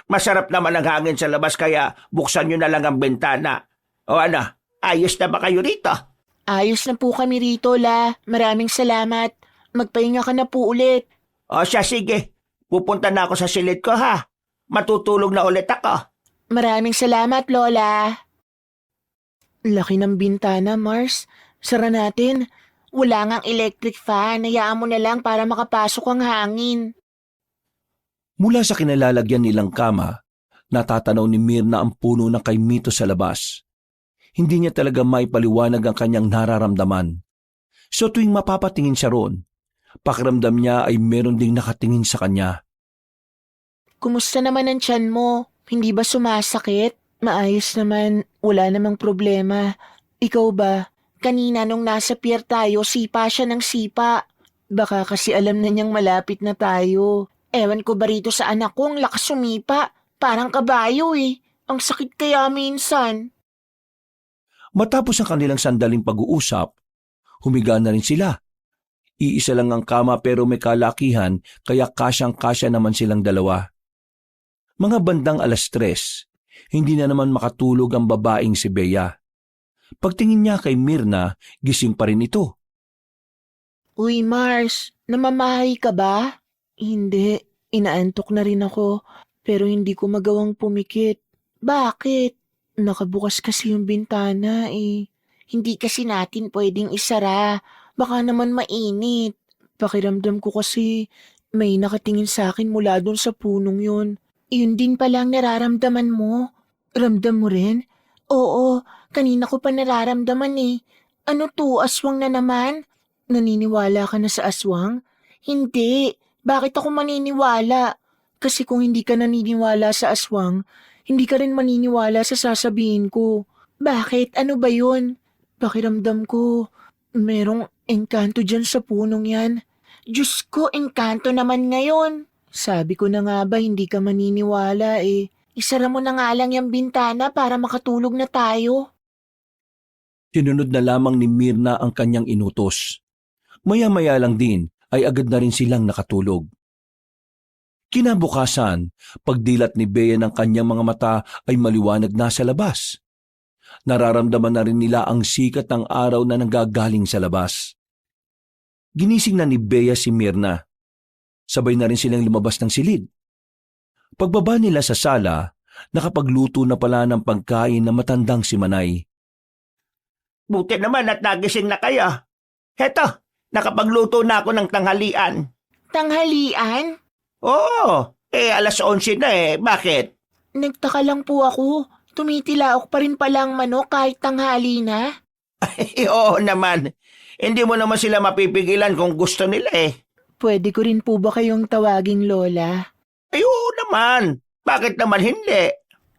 masarap naman ang hangin sa labas kaya buksan nyo na lang ang bintana. O ano, ayos na ba kayo rito? Ayos na po kami rito, La. Maraming salamat. Magpahinga ka na po ulit. O siya, sige. Pupunta na ako sa silid ko, ha? Matutulog na ulit ako. Maraming salamat, Lola. Laki ng bintana, Mars. Sara natin. Wala ngang electric fan. Hayaan mo na lang para makapasok ang hangin. Mula sa kinalalagyan nilang kama, natatanaw ni Mirna ang puno ng kaimito sa labas. Hindi niya talaga maipaliwanag ang kanyang nararamdaman. So tuwing mapapatingin siya roon, pakiramdam niya ay meron ding nakatingin sa kanya. Kumusta naman ang tiyan mo? Hindi ba sumasakit? Maayos naman. Wala namang problema. Ikaw ba? Kanina nung nasa pier tayo, sipa siya ng sipa. Baka kasi alam na niyang malapit na tayo. Ewan ko ba rito sa anak ko, ang lakas sumipa. Parang kabayo eh. Ang sakit kaya minsan. Matapos ang kanilang sandaling pag-uusap, humiga na rin sila. Iisa lang ang kama pero may kalakihan kaya kasyang-kasya naman silang dalawa. Mga bandang 3:00, hindi na naman makatulog ang babaeng si Bea. Pagtingin niya kay Mirna, gising pa rin ito. Uy Mars, namamahay ka ba? Hindi, inaantok na rin ako. Pero hindi ko magawang pumikit. Bakit? Nakabukas kasi yung bintana eh. Hindi kasi natin pwedeng isara. Baka naman mainit. Pakiramdam ko kasi may nakatingin sa akin mula doon sa punong yun. Yun din palang nararamdaman mo. Ramdam mo rin? Oo, kanina ko pa nararamdaman eh. Ano to, aswang na naman? Naniniwala ka na sa aswang? Hindi. Bakit ako maniniwala? Kasi kung hindi ka naniniwala sa aswang, hindi ka rin maniniwala sa sasabihin ko. Bakit? Ano ba yun? Pakiramdam ko, merong engkanto dyan sa punong yan. Diyos ko, engkanto naman ngayon. Sabi ko na nga ba hindi ka maniniwala eh. Isara mo na nga lang yung bintana para makatulog na tayo. Sinunod na lamang ni Mirna ang kanyang inutos. Maya-maya lang din ay agad na rin silang nakatulog. Kinabukasan, pagdilat ni Bea ng kanyang mga mata ay maliwanag na sa labas. Nararamdaman na rin nila ang sikat ng araw na nanggagaling sa labas. Ginising na ni Bea si Mirna. Sabay na rin silang lumabas ng silid. Pagbaba nila sa sala, nakapagluto na pala ng pagkain na matandang si Manay. Buti naman at nagising na kayo. Heto, nakapagluto na ako ng tanghalian. Tanghalian? Oo, 11:00 na eh. Bakit? Nagtaka lang po ako. Tumitilaok pa rin pala ang manok kahit tanghali na. Oo naman. Hindi mo naman sila mapipigilan kung gusto nila eh. Pwede ko rin po ba kayong tawaging Lola? Ay, oo naman. Bakit naman hindi?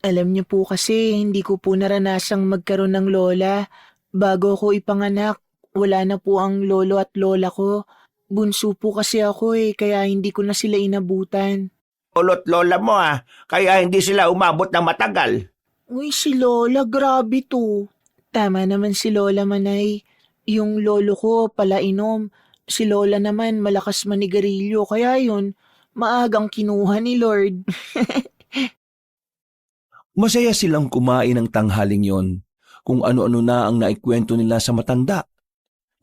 Alam niyo po kasi hindi ko po naranasang magkaroon ng lola. Bago ako ipanganak, wala na po ang lolo at lola ko. Bunso po kasi ako kaya hindi ko na sila inabutan. Ulot lola mo kaya hindi sila umabot ng matagal. Uy, si Lola, grabe to. Tama naman si Lola Manay. Yung lolo ko pala inom. Si Lola naman malakas manigarilyo kaya yun, maagang kinuha ni Lord. Masaya silang kumain ng tanghaling yon, kung ano-ano na ang naikwento nila sa matanda.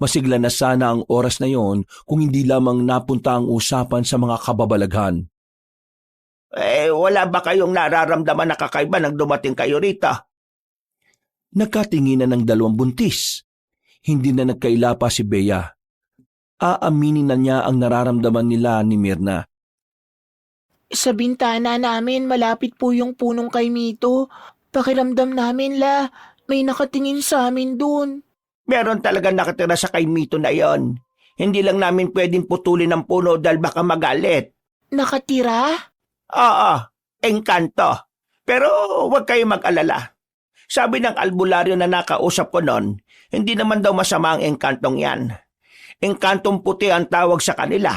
Masigla na sana ang oras na yon kung hindi lamang napunta ang usapan sa mga kababalaghan. Wala ba kayong nararamdaman na kakaiba nang dumating kayo rito? Nagkatinginan ng dalawang buntis. Hindi na nagkaila pa si Bea. Aaminin na niya ang nararamdaman nila ni Mirna. Sa bintana namin malapit po yung punong kaimito. Pakiramdam namin may nakatingin sa amin dun. Meron talaga nakatira sa kay Mito na yon. Hindi lang namin pwedeng putulin ang puno dahil baka magalit. Nakatira? Oo, engkanto. Pero huwag kayo mag-alala. Sabi ng albularyo na nakausap ko noon, hindi naman daw masama ang engkantong yan. Engkantong puti ang tawag sa kanila.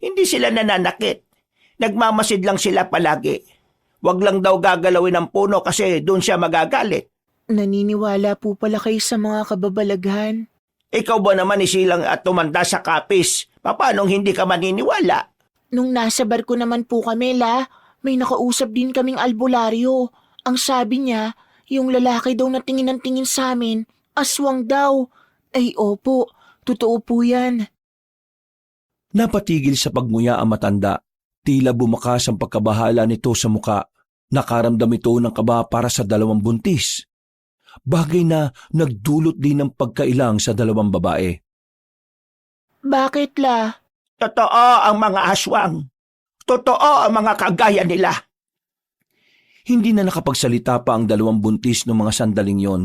Hindi sila nananakit. Nagmamasid lang sila palagi. Huwag lang daw gagalawin ang puno kasi doon siya magagalit. Naniniwala po pala kayo sa mga kababalaghan. Ikaw ba naman isilang at tumanda sa kapis? Paanong hindi ka maniniwala? Nung nasa barko naman po kami, may nakausap din kaming albularyo. Ang sabi niya, yung lalaki daw na tingin ng tingin sa amin, aswang daw. Ay opo, totoo po yan. Napatigil sa pagmuya ang matanda. Tila bumakas ang pagkabahala nito sa muka. Nakaramdam ito ng kaba para sa dalawang buntis. Bagay na nagdulot din ng pagkailang sa dalawang babae. Bakit Totoo ang mga aswang. Totoo ang mga kagaya nila. Hindi na nakapagsalita pa ang dalawang buntis ng mga sandaling yon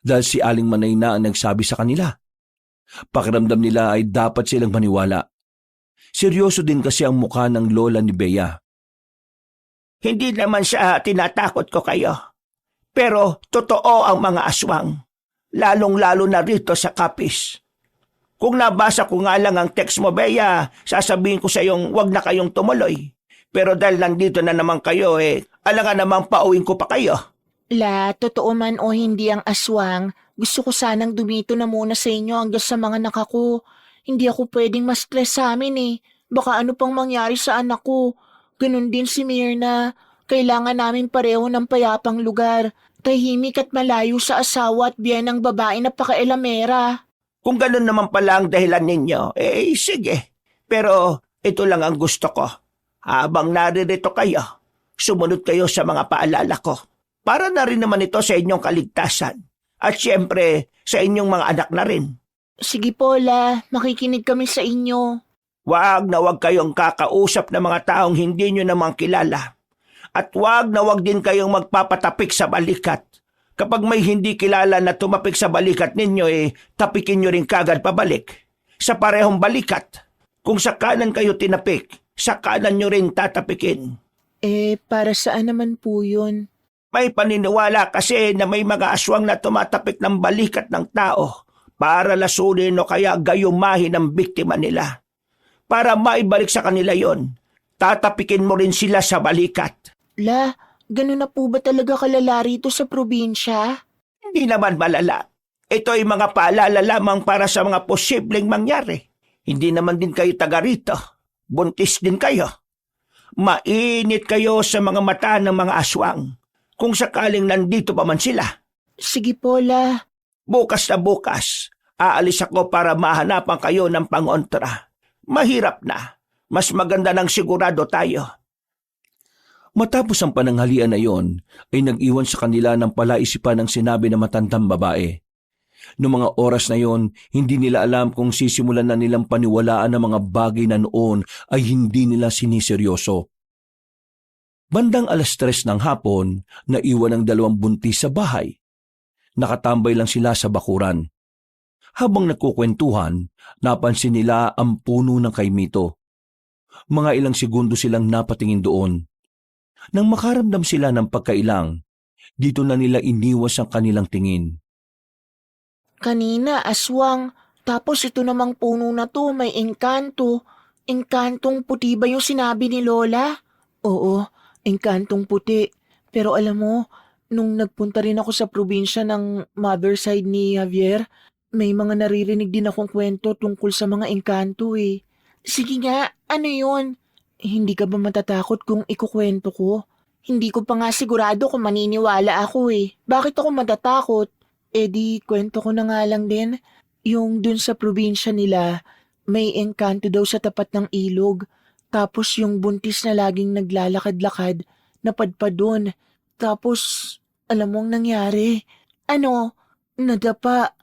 dahil si Aling Manay na ang nagsabi sa kanila. Pakiramdam nila ay dapat silang maniwala. Seryoso din kasi ang mukha ng lola ni Bea. Hindi naman siya tinatakot ko kayo. Pero totoo ang mga aswang. Lalong-lalo na rito sa kapis. Kung nabasa ko nga lang ang text mo, Bea, sasabihin ko sa iyong wag na kayong tumuloy. Pero dahil nandito na naman kayo, alangan namang pauwing ko pa kayo. Totoo man o hindi ang aswang, gusto ko sanang dumito na muna sa inyo hanggang sa mga anak ko. Hindi ako pwedeng ma-stress sa amin Baka ano pang mangyari sa anak ko. Ganun din si Myrna. Kailangan namin pareho ng payapang lugar. Tahimik at malayo sa asawa at biyan ng babae na pakailamera. Kung ganun naman pala ang dahilan ninyo, sige. Pero ito lang ang gusto ko. Habang naririto kayo, sumunod kayo sa mga paalala ko. Para na rin naman ito sa inyong kaligtasan. At siyempre, sa inyong mga anak na rin. Sige po, makikinig kami sa inyo. Wag na wag kayong kakausap ng mga taong hindi nyo namang kilala. At wag na wag din kayong magpapatapik sa balikat. Kapag may hindi kilala na tumapik sa balikat ninyo, tapikin nyo rin kagad pabalik. Sa parehong balikat. Kung sa kanan kayo tinapik, sa kanan nyo rin tatapikin. Para saan naman po yun? May paniniwala kasi na may mga aswang na tumatapik ng balikat ng tao para lasunin o kaya gayumahin ang biktima nila. Para maibalik sa kanila yon, tatapikin mo rin sila sa balikat. Ganun na po ba talaga kalala rito sa probinsya? Hindi naman malala. Ito ay mga paalala lamang para sa mga posibleng mangyari. Hindi naman din kayo taga rito. Buntis din kayo. Mainit kayo sa mga mata ng mga aswang. Kung sakaling nandito pa man sila. Sige po, Bukas na bukas, aalis ako para mahanapan kayo ng pangontra. Mahirap na. Mas maganda nang sigurado tayo. Matapos ang pananghalian na iyon, ay nag-iwan sa kanila ng palaisipan ng sinabi ng matandang babae. Noong mga oras na iyon, hindi nila alam kung sisimulan na nilang paniwalaan ng mga bagay na noon ay hindi nila siniseryoso. Bandang 3:00 ng hapon, naiwan ang dalawang buntis sa bahay. Nakatambay lang sila sa bakuran. Habang nagkukwentuhan, napansin nila ang puno ng kaimito. Mga ilang segundo silang napatingin doon. Nang makaramdam sila ng pagkailang, dito na nila iniwas ang kanilang tingin. Kanina, aswang. Tapos ito namang puno na to, may engkanto. Engkantong puti ba yung sinabi ni Lola? Oo, engkantong puti. Pero alam mo, nung nagpunta rin ako sa probinsya ng mother side ni Javier, may mga naririnig din akong kwento tungkol sa mga engkanto Sige nga, ano yun? Hindi ka ba matatakot kung ikukwento ko? Hindi ko pa nga sigurado kung maniniwala ako Bakit ako matatakot? Di kwento ko na nga lang din. Yung dun sa probinsya nila, may engkanto daw sa tapat ng ilog. Tapos yung buntis na laging naglalakad-lakad, napadpad dun. Tapos, alam mo ang nangyari? Ano? Nadapa.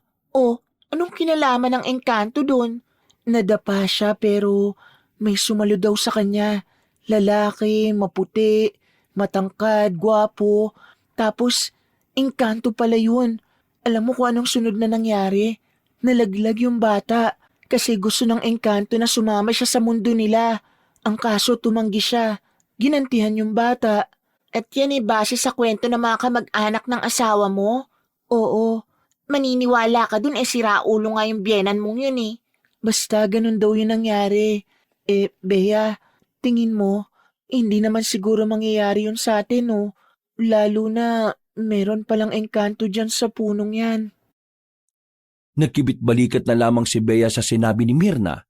Anong kinalaman ng engkanto dun? Nadapa siya pero may sumalo daw sa kanya. Lalaki, maputi, matangkad, gwapo. Tapos, engkanto pala yun. Alam mo kung anong sunod na nangyari? Nalaglag yung bata kasi gusto ng engkanto na sumama siya sa mundo nila. Ang kaso tumanggi siya. Ginantihan yung bata. At yan base sa kwento ng mga kamag-anak ng asawa mo? Oo. Maniniwala ka dun siraulo nga yung biyenan mong yun eh. Basta ganun daw yung nangyari. Bea, tingin mo, hindi naman siguro mangyayari yun sa atin no? Lalo na meron palang engkanto dyan sa punong yan. Nagkibit-balikat na lamang si Bea sa sinabi ni Mirna.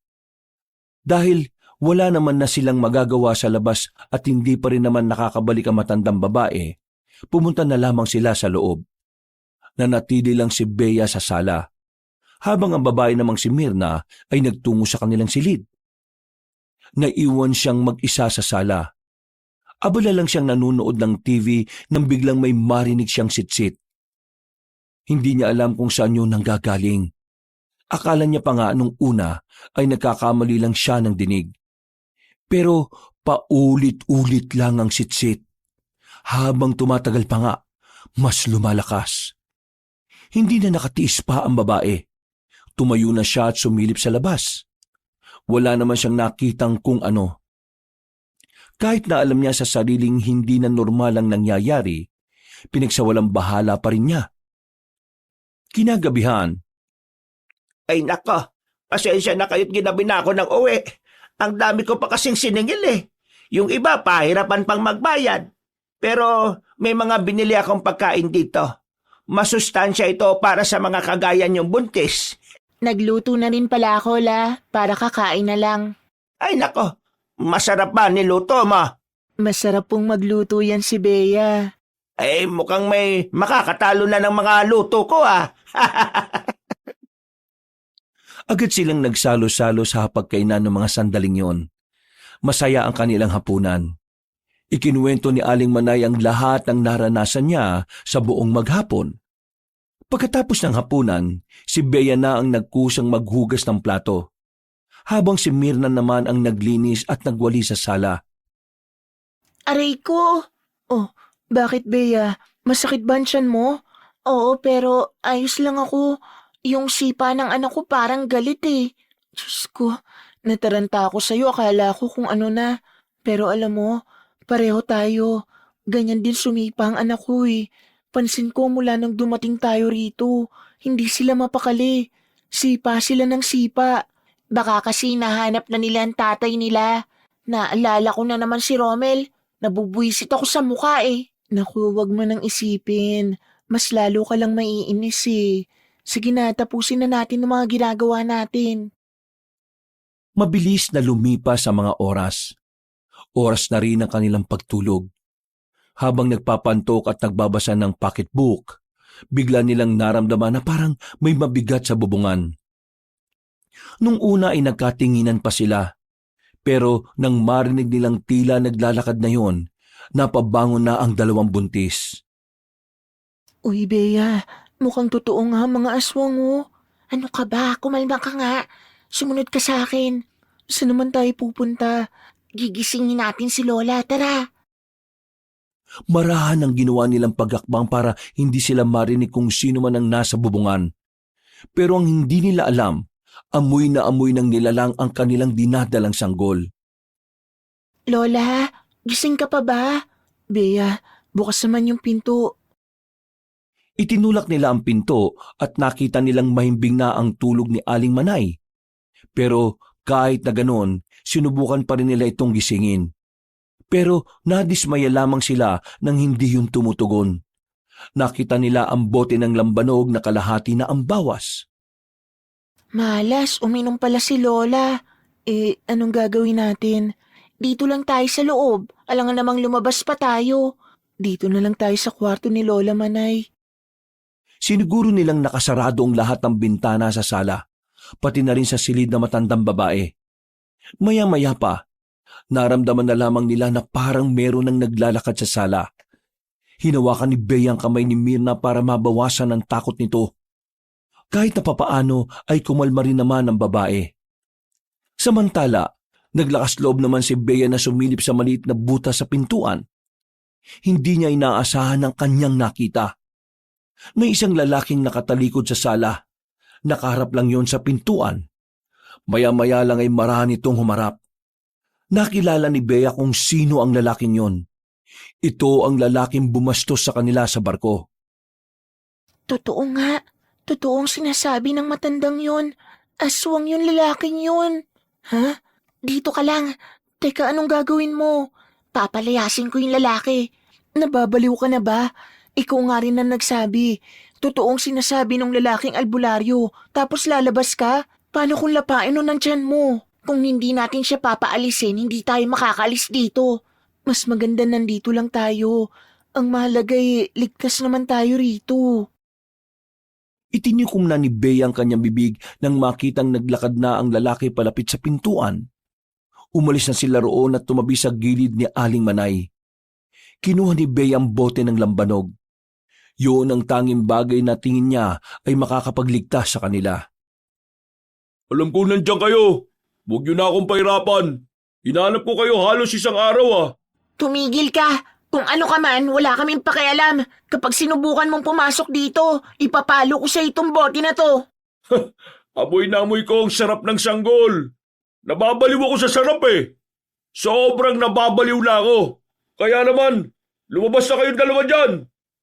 Dahil wala naman na silang magagawa sa labas at hindi pa rin naman nakakabalik ang matandang babae, pumunta na lamang sila sa loob. Nanatili lang si Bea sa sala, habang ang babae namang si Mirna ay nagtungo sa kanilang silid. Naiwan siyang mag-isa sa sala. Abala lang siyang nanonood ng TV nang biglang may marinig siyang sitsit. Hindi niya alam kung saan yun nanggagaling. Akala niya pa nga nung una ay nagkakamali lang siya ng dinig. Pero paulit-ulit lang ang sitsit. Habang tumatagal pa nga, mas lumalakas. Hindi na nakatiis pa ang babae. Tumayo na siya at sumilip sa labas. Wala naman siyang nakitang kung ano. Kahit na alam niya sa sariling hindi na normal ang nangyayari, pinagsawalang bahala pa rin niya. Kinagabihan, Ay nako, pasensya na kayo't ginabi na ako ng uwi. Ang dami ko pa kasing siningil eh. Yung iba pahirapan pang magbayad. Pero may mga binili akong pagkain dito. Masustansya ito para sa mga kagaya niyong buntis. Nagluto na rin pala ako para kakain na lang. Ay nako, masarap ba niluto mo? Masarap pong magluto yan si Bea. Eh mukhang may makakatalo na ng mga luto ko ah. agad silang nagsalo-salo sa hapagkainan ng mga sandaling yon. Masaya ang kanilang hapunan. Ikinuwento ni Aling Manay ang lahat ng naranasan niya sa buong maghapon. Pagkatapos ng hapunan, si Bea na ang nagkusang maghugas ng plato, habang si Mirna naman ang naglinis at nagwali sa sala. Aray ko! Oh, bakit Bea? Masakit ba ang tiyan mo? Oo, pero ayos lang ako. Yung sipa ng anak ko parang galit eh. Diyos ko, nataranta ako sa'yo. Akala ko kung ano na. Pero alam mo, pareho tayo. Ganyan din sumipa ang anak ko eh. Pansin ko mula nang dumating tayo rito. Hindi sila mapakali. Sipa sila ng sipa. Baka kasi nahanap na nila ang tatay nila. Naalala ko na naman si Romel. Nabubwisit ako sa mukha eh. Naku, wag mo nang isipin. Mas lalo ka lang maiinis eh. Sige na, tapusin na natin ang mga ginagawa natin. Mabilis na lumipas sa mga oras. Oras na rin ang kanilang pagtulog. Habang nagpapantok at nagbabasa ng pocketbook, bigla nilang naramdaman na parang may mabigat sa bubungan. Nung una ay nagkatinginan pa sila, pero nang marinig nilang tila naglalakad na yon, napabangon na ang dalawang buntis. Uy, Bea, mukhang totoo nga ang mga aswang mo. Ano ka ba? Kumalma ka nga. Sumunod ka sa akin. Saan naman tayo pupunta? Gigisingin natin si Lola, tara. Marahan ang ginawa nilang pagakbang para hindi sila marinig kung sino man ang nasa bubungan. Pero ang hindi nila alam, amoy na amoy ng nilalang ang kanilang dinadalang sanggol. Lola, gising ka pa ba? Bea, bukas naman yung pinto. Itinulak nila ang pinto at nakita nilang mahimbing na ang tulog ni Aling Manay. Pero kahit na ganon, sinubukan pa rin nila itong gisingin. Pero nadismaya lamang sila nang hindi yung tumutugon. Nakita nila ang bote ng lambanog na kalahati na ang bawas. Malas, uminom pala si Lola. Anong gagawin natin? Dito lang tayo sa loob. Alangan namang lumabas pa tayo. Dito na lang tayo sa kwarto ni Lola Manay. Siniguro nilang nakasarado ang lahat ng bintana sa sala, pati na rin sa silid na matandang babae. Maya-maya pa, naramdaman na lamang nila na parang meron nang naglalakad sa sala. Hinawakan ni Bea ang kamay ni Mirna para mabawasan ang takot nito. Kahit na papaano ay kumalma rin naman ang babae. Samantala, naglakas loob naman si Bea na sumilip sa maliit na butas sa pintuan. Hindi niya inaasahan ang kanyang nakita. May isang lalaking nakatalikod sa sala. Nakaharap lang yon sa pintuan. Maya-maya lang ay marami itong humarap. Nakilala ni Bea kung sino ang lalaking yon. Ito ang lalaking bumastos sa kanila sa barko. Totoo nga. Totoong sinasabi ng matandang yon. Aswang yung lalaking yon. Ha? Dito ka lang. Teka, anong gagawin mo? Papalayasin ko yung lalaki. Nababaliw ka na ba? Ikaw nga rin na nagsabi. Totoong sinasabi ng lalaking albularyo. Tapos lalabas ka? Paano kung lapain nun ng tiyan mo? Kung hindi natin siya papaalisin, hindi tayo makakaalis dito. Mas maganda nandito lang tayo. Ang mahalagay, ligtas naman tayo rito. Itinikom na ni Bea ang kanyang bibig nang makitang naglakad na ang lalaki palapit sa pintuan. Umalis na sila roon at tumabi sa gilid ni Aling Manay. Kinuha ni Bea ang bote ng lambanog. Yun ang tanging bagay na tingin niya ay makakapagligtas sa kanila. Alam ko nandiyan kayo. Huwag niyo na akong pahirapan. Hinanap ko kayo halos isang araw. Tumigil ka! Kung ano ka man, wala kaming pakialam. Kapag sinubukan mong pumasok dito, ipapalo ko sa itong bote na to. Amoy na amoy ko ang sarap ng sanggol. Nababaliw ako sa sarap eh. Sobrang nababaliw na ako. Kaya naman, lumabas na kayong dalawa dyan.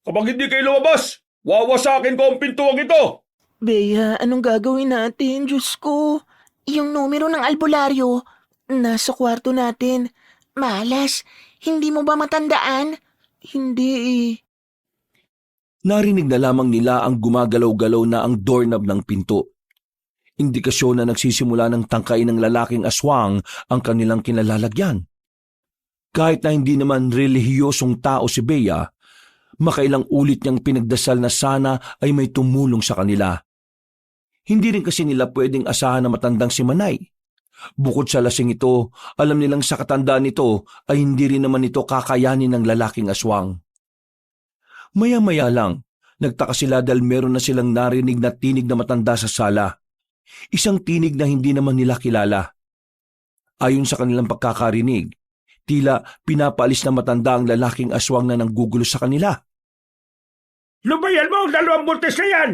Kapag hindi kayo lumabas, wawasakin ko ang pintuang ito. Bea, anong gagawin natin? Diyos ko. Yung numero ng albularyo, nasa kwarto natin. Malas, hindi mo ba matandaan? Hindi eh. Narinig na lamang nila ang gumagalaw-galaw na ang doorknob ng pinto. Indikasyon na nagsisimula ng tangkay ng lalaking aswang ang kanilang kinalalagyan. Kahit na hindi naman relihiyosong tao si Bea, makailang ulit niyang pinagdasal na sana ay may tumulong sa kanila. Hindi rin kasi nila pwedeng asahan na matandang si Manay. Bukod sa lasing ito, alam nilang sa katandaan nito ay hindi rin naman ito kakayanin ng lalaking aswang. Maya-maya lang, nagtaka sila dahil meron na silang narinig na tinig na matanda sa sala. Isang tinig na hindi naman nila kilala. Ayon sa kanilang pagkakarinig, tila pinapaalis na matanda ang lalaking aswang na nanggugulo sa kanila. Lubayan mo ang dalawang buntis na yan!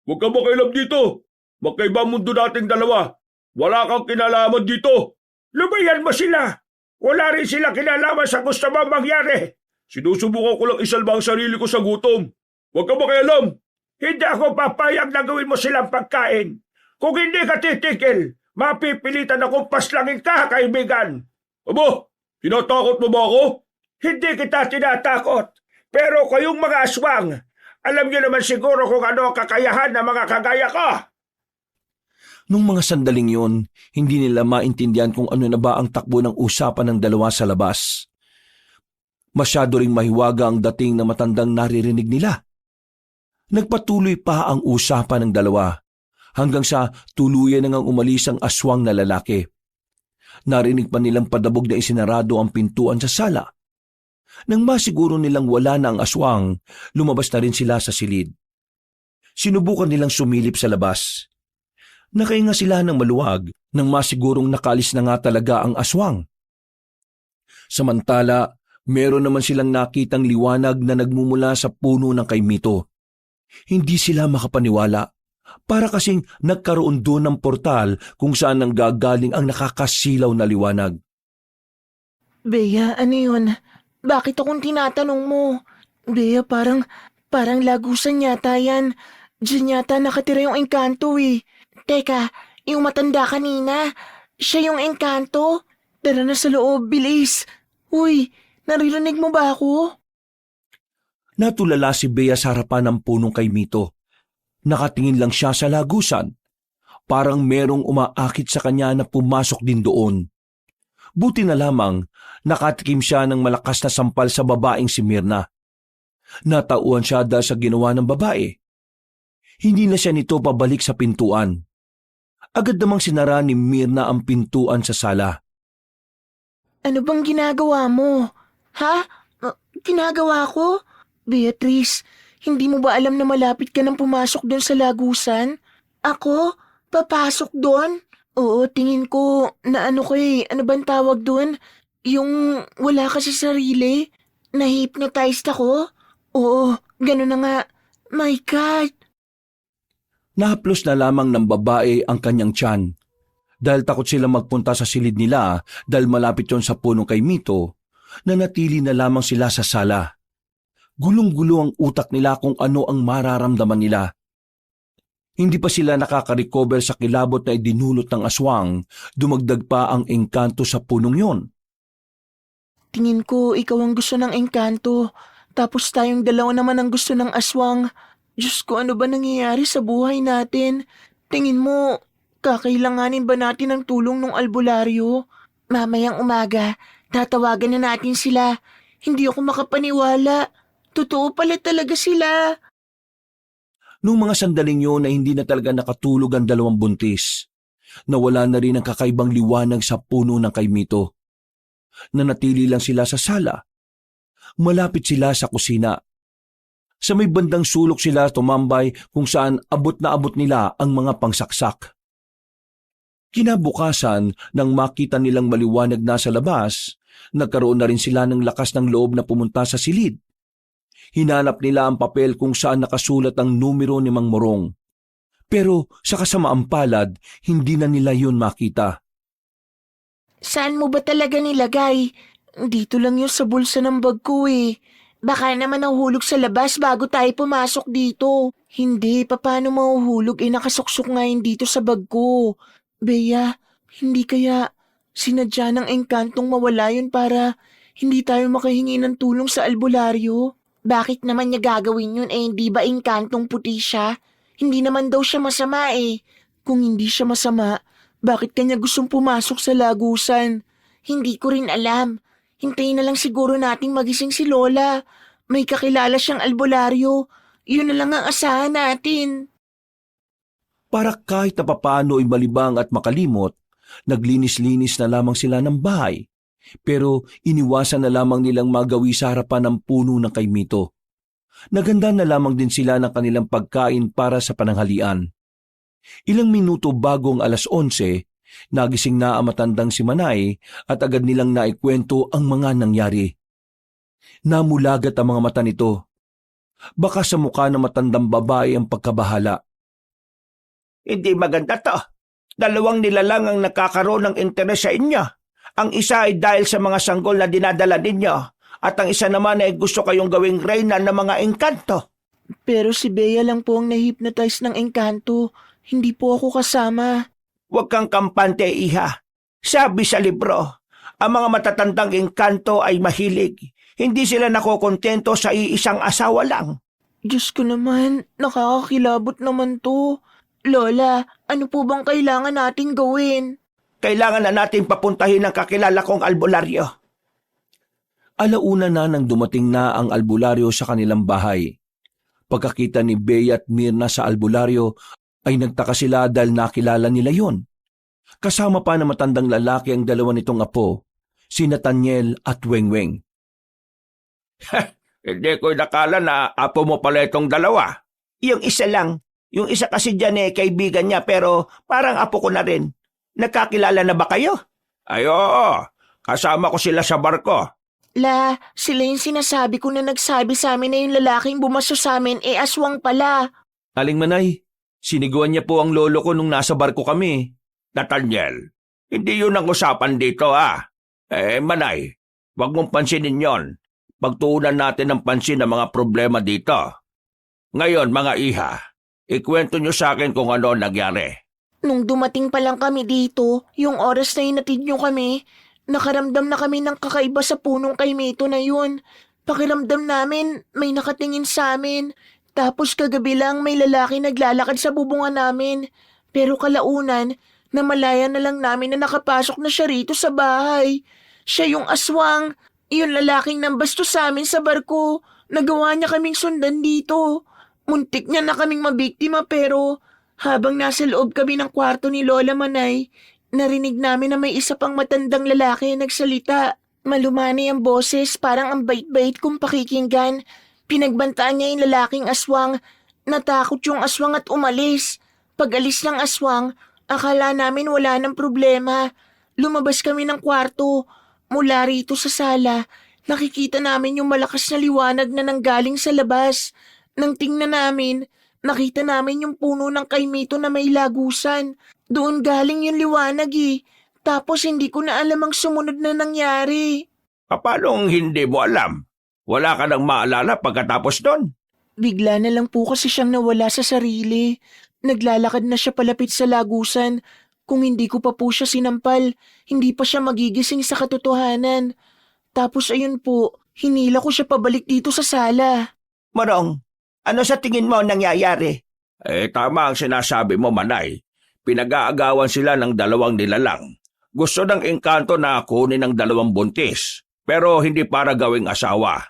Huwag ka makialam dito. Magkaiba mundo nating dalawa. Wala kang kinalaman dito. Lubayan mo sila. Wala rin sila kinalaman sa gusto mong mangyari. Sinusubukan ko lang isalba ang sarili ko sa gutom. Huwag ka makialam. Hindi ako papayag na gawin mo silang pagkain. Kung hindi ka titikil, mapipilitan akong paslangin ka, kaibigan. Aba, tinatakot mo ba ako? Hindi kita tinatakot. Pero kayong mga aswang, alam niyo naman siguro kung ano ang kakayahan ng mga kagaya ko. Nung mga sandaling yon, hindi nila maintindihan kung ano na ba ang takbo ng usapan ng dalawa sa labas. Masyado ring mahiwaga ang dating na matandang naririnig nila. Nagpatuloy pa ang usapan ng dalawa hanggang sa tuluyan na ngang umalis ang aswang na lalaki. Narinig pa nilang padabog na isinarado ang pintuan sa sala. Nang masiguro nilang wala na ang aswang, lumabas na rin sila sa silid. Sinubukan nilang sumilip sa labas. Nakahinga sila ng maluwag nang masigurong nakalis na nga talaga ang aswang. Samantala, meron naman silang nakitang liwanag na nagmumula sa puno ng kaimito. Hindi sila makapaniwala. Para kasing nagkaroon doon ng portal kung saan nanggagaling ang nakakasilaw na liwanag. Bea, ano yun? Bakit akong tinatanong mo? Bea, parang lagusan yata yan. Diyan yata nakatira yung engkanto eh. Teka, yung matanda kanina, siya yung engkanto? Tara na sa loob, bilis. Uy, naririnig mo ba ako? Natulala si Bea sa harapan ng punong kaimito. Nakatingin lang siya sa lagusan. Parang merong umaakit sa kanya na pumasok din doon. Buti na lamang, nakatikim siya ng malakas na sampal sa babaeng si Mirna. Natauhan siya dahil sa ginawa ng babae. Hindi na siya nito pabalik sa pintuan. Agad namang sinara ni Mirna ang pintuan sa sala. Ano bang ginagawa mo? Ha? Ginagawa ko? Beatrice, hindi mo ba alam na malapit ka nang pumasok doon sa lagusan? Ako? Papasok doon? Oo, tingin ko na ano ko eh. Ano bang tawag doon? Yung wala ka sa sarili? Na-hypnotized ako? Oo, gano'n na nga. My God! Nahaplos na lamang ng babae ang kanyang tiyan. Dahil takot sila magpunta sa silid nila dahil malapit yon sa punong kay Mito, nanatili na lamang sila sa sala. Gulong-gulo ang utak nila kung ano ang mararamdaman nila. Hindi pa sila nakaka-recover sa kilabot na idinulot ng aswang, dumagdag pa ang engkanto sa punong yon. Tingin ko ikaw ang gusto ng engkanto. Tapos tayong dalawa naman ang gusto ng aswang. Diyos ko, ano ba nangyayari sa buhay natin? Tingin mo, kakailanganin ba natin ng tulong ng albularyo? Mamayang umaga, tatawagan na natin sila. Hindi ako makapaniwala. Totoo pala talaga sila. Noong mga sandaling yun na hindi na talaga nakatulog ang dalawang buntis, nawala na rin ang kakaibang liwanag sa puno ng kay Mito. Nanatili lang sila sa sala. Malapit sila sa kusina. Sa may bandang sulok sila tumambay kung saan abot na abot nila ang mga pangsaksak. Kinabukasan, nang makita nilang maliwanag na sa labas, nagkaroon na rin sila ng lakas ng loob na pumunta sa silid. Hinanap nila ang papel kung saan nakasulat ang numero ni Mang Morong. Pero sa kasamaang palad, hindi na nila yun makita. Saan mo ba talaga nilagay? Dito lang yun sa bulsa ng bag ko eh. Baka naman nahulog sa labas bago tayo pumasok dito. Hindi, paano mahuhulog? Nakasuksok nga yun dito sa bag ko. Bea, hindi kaya sinadya ng engkantong mawala yun para hindi tayo makahingi ng tulong sa albularyo? Bakit naman niya gagawin yun hindi ba engkantong puti siya? Hindi naman daw siya masama eh. Kung hindi siya masama, bakit kanya gustong pumasok sa lagusan? Hindi ko rin alam. Hintayin na lang siguro nating magising si Lola. May kakilala siyang albularyo. Yun na lang ang asahan natin. Para kahit na papaano ay malibang at makalimot, naglinis-linis na lamang sila ng bahay. Pero iniwasan na lamang nilang magawi sa harapan ng puno ng kay Mito. Naganda na lamang din sila ng kanilang pagkain para sa pananghalian. Ilang minuto bago ang 11:00, nagising na ang matandang si Manay at agad nilang naikwento ang mga nangyari. Namulagat ang mga mata nito. Baka sa mukha ng matandang babae ang pagkabahala. Hindi maganda to. Dalawang nilalang ang nakakaroon ng interes sa inyo. Ang isa ay dahil sa mga sanggol na dinadala ninyo at ang isa naman ay gusto kayong gawing reyna ng mga engkanto. Pero si Bea lang po ang na-hypnotize ng engkanto. Hindi po ako kasama. Huwag kang kampante, iha. Sabi sa libro, ang mga matatandang engkanto ay mahilig. Hindi sila nakokontento sa iisang asawa lang. Diyos ko naman, nakakakilabot naman to. Lola, ano po bang kailangan nating gawin? Kailangan na natin papuntahin ang kakilala kong albularyo. Alauna na nang dumating na ang albularyo sa kanilang bahay. Pagkakita ni Bea at Mirna sa albularyo, ay nagtaka sila dahil nakilala nila yon. Kasama pa na matandang lalaki ang dalawa nitong apo, si Nathaniel at Wengweng. Hindi ko nakala na apo mo pala itong dalawa. Yung isa lang. Yung isa kasi dyan kaibigan niya pero parang apo ko na rin. Nagkakilala na ba kayo? Ay oo, kasama ko sila sa barko. La, sila yung sinasabi ko na nagsabi sa amin na yung lalaking bumaso sa amin aswang pala. Aling Manay, siniguan niya po ang lolo ko nung nasa barko kami. Nathaniel, hindi yun ang usapan dito Manay, wag mong pansinin yon. Pagtuunan natin ng pansin ang mga problema dito. Ngayon mga iha, ikwento nyo sa akin kung ano nangyari. Nung dumating pa lang kami dito, yung oras na inatid nyo kami, nakaramdam na kami ng kakaiba sa punong kay Mito na yun. Pakiramdam namin, may nakatingin sa amin. Tapos kagabi lang may lalaki naglalakad sa bubungan namin. Pero kalaunan, namalayan na lang namin na nakapasok na siya rito sa bahay. Siya yung aswang, yung lalaking nambastos sa amin sa barko. Nagawa niya kaming sundan dito. Muntik niya na kaming mabiktima pero habang nasa loob kami ng kwarto ni Lola Manay, narinig namin na may isa pang matandang lalaki nagsalita. Malumani ang boses, parang ang bait-bait kong pakikinggan. Pinagbantaan niya yung lalaking aswang. Natakot yung aswang at umalis. Pag-alis ng aswang, akala namin wala ng problema. Lumabas kami ng kwarto. Mula rito sa sala, Nakikita namin yung malakas na liwanag na nanggaling sa labas. Nang tingnan namin, nakita namin yung puno ng kaimito na may lagusan. Doon galing yung liwanag eh. Tapos hindi ko na alam ang sumunod na nangyari. Paano hindi mo alam? Wala ka nang maalala pagkatapos nun? Bigla na lang po kasi siyang nawala sa sarili. Naglalakad na siya palapit sa lagusan. Kung hindi ko pa po siya sinampal, hindi pa siya magigising sa katotohanan. Tapos ayun po, hinila ko siya pabalik dito sa sala. Morong, ano sa tingin mo nangyayari? Tama ang sinasabi mo, Manay. Pinag-aagawan sila ng dalawang nilalang. Gusto ng engkanto na kunin ng dalawang buntis, pero hindi para gawing asawa.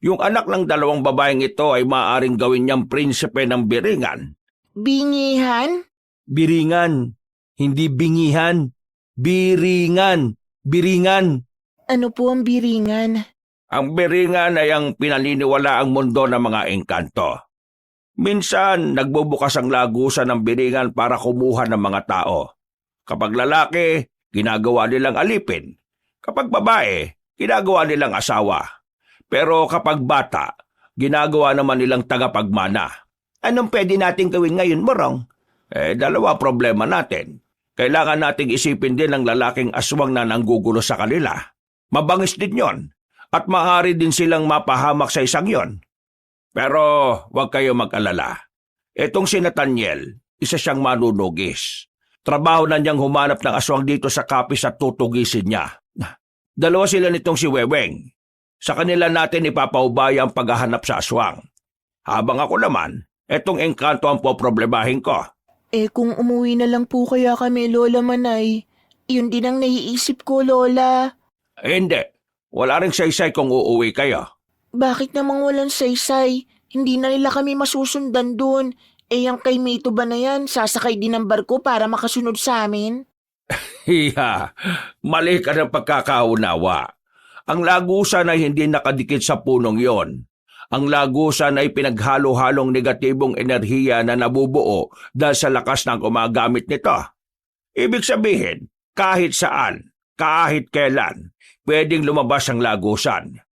Yung anak ng dalawang babaeng ito ay maaaring gawin niyang prinsipe ng Biringan. Bingihan? Biringan, hindi bingihan. Biringan, biringan. Ano po ang biringan? Ang Biringan ay ang pinaniniwala ang mundo ng mga engkanto. Minsan, nagbubukas ang lagusan ng Biringan para kumuha ng mga tao. Kapag lalaki, ginagawa nilang alipin. Kapag babae, ginagawa nilang asawa. Pero kapag bata, ginagawa naman nilang tagapagmana. Anong pwede nating gawin ngayon, Morong? Dalawa problema natin. Kailangan nating isipin din ang lalaking aswang na nanggugulo sa kanila. Mabangis din yon, at maaari din silang mapahamak sa isang yon. Pero huwag kayo mag-alala. Etong si Nathaniel, isa siyang manunugis. Trabaho na niyang humanap ng aswang dito sa kapis at tutugisin niya. Dalawa sila nitong si Weweng. Sa kanila natin ipapaubaya ang paghahanap sa aswang. Habang ako naman, etong engkanto ang poproblemahin ko. Kung umuwi na lang po kaya kami, Lola Manay, yun din ang naiisip ko, Lola. Hindi. Wala ring saysay kung uuwi kayo. Bakit namang walang saysay? Hindi na nila kami masusundan dun. Ang kay Mito ba na yan, sasakay din ng barko para makasunod sa amin? Hiya, mali ka ng pagkakaunawa. Ang lagusan ay hindi nakadikit sa punong yon. Ang lagusan ay pinaghalo-halong negatibong enerhiya na nabubuo dahil sa lakas ng gumagamit nito. Ibig sabihin, kahit saan, kahit kailan, pwedeng lumabas ang lagusan.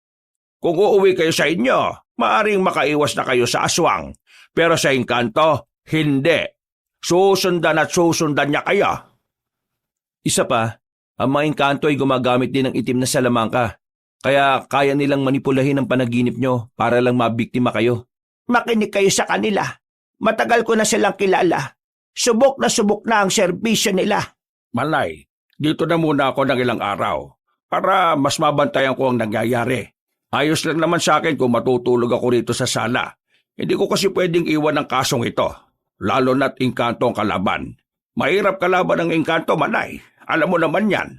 Kung uuwi kayo sa inyo, maaring makaiwas na kayo sa aswang. Pero sa engkanto, hindi. Susundan at susundan niya kayo. Isa pa, ang mga engkanto ay gumagamit din ng itim na salamangka. Kaya kaya nilang manipulahin ang panaginip nyo para lang mabiktima kayo. Makinig kayo sa kanila. Matagal ko na silang kilala. Subok na ang serbisyo nila. Malay, dito na muna ako ng ilang araw para mas mabantayan ko ang nangyayari. Ayos lang naman sa akin kung matutulog ako rito sa sala. Hindi ko kasi pwedeng iwan ang kasong ito, lalo na't engkanto ang kalaban. Mahirap kalaban ng engkanto, Manay. Alam mo naman yan.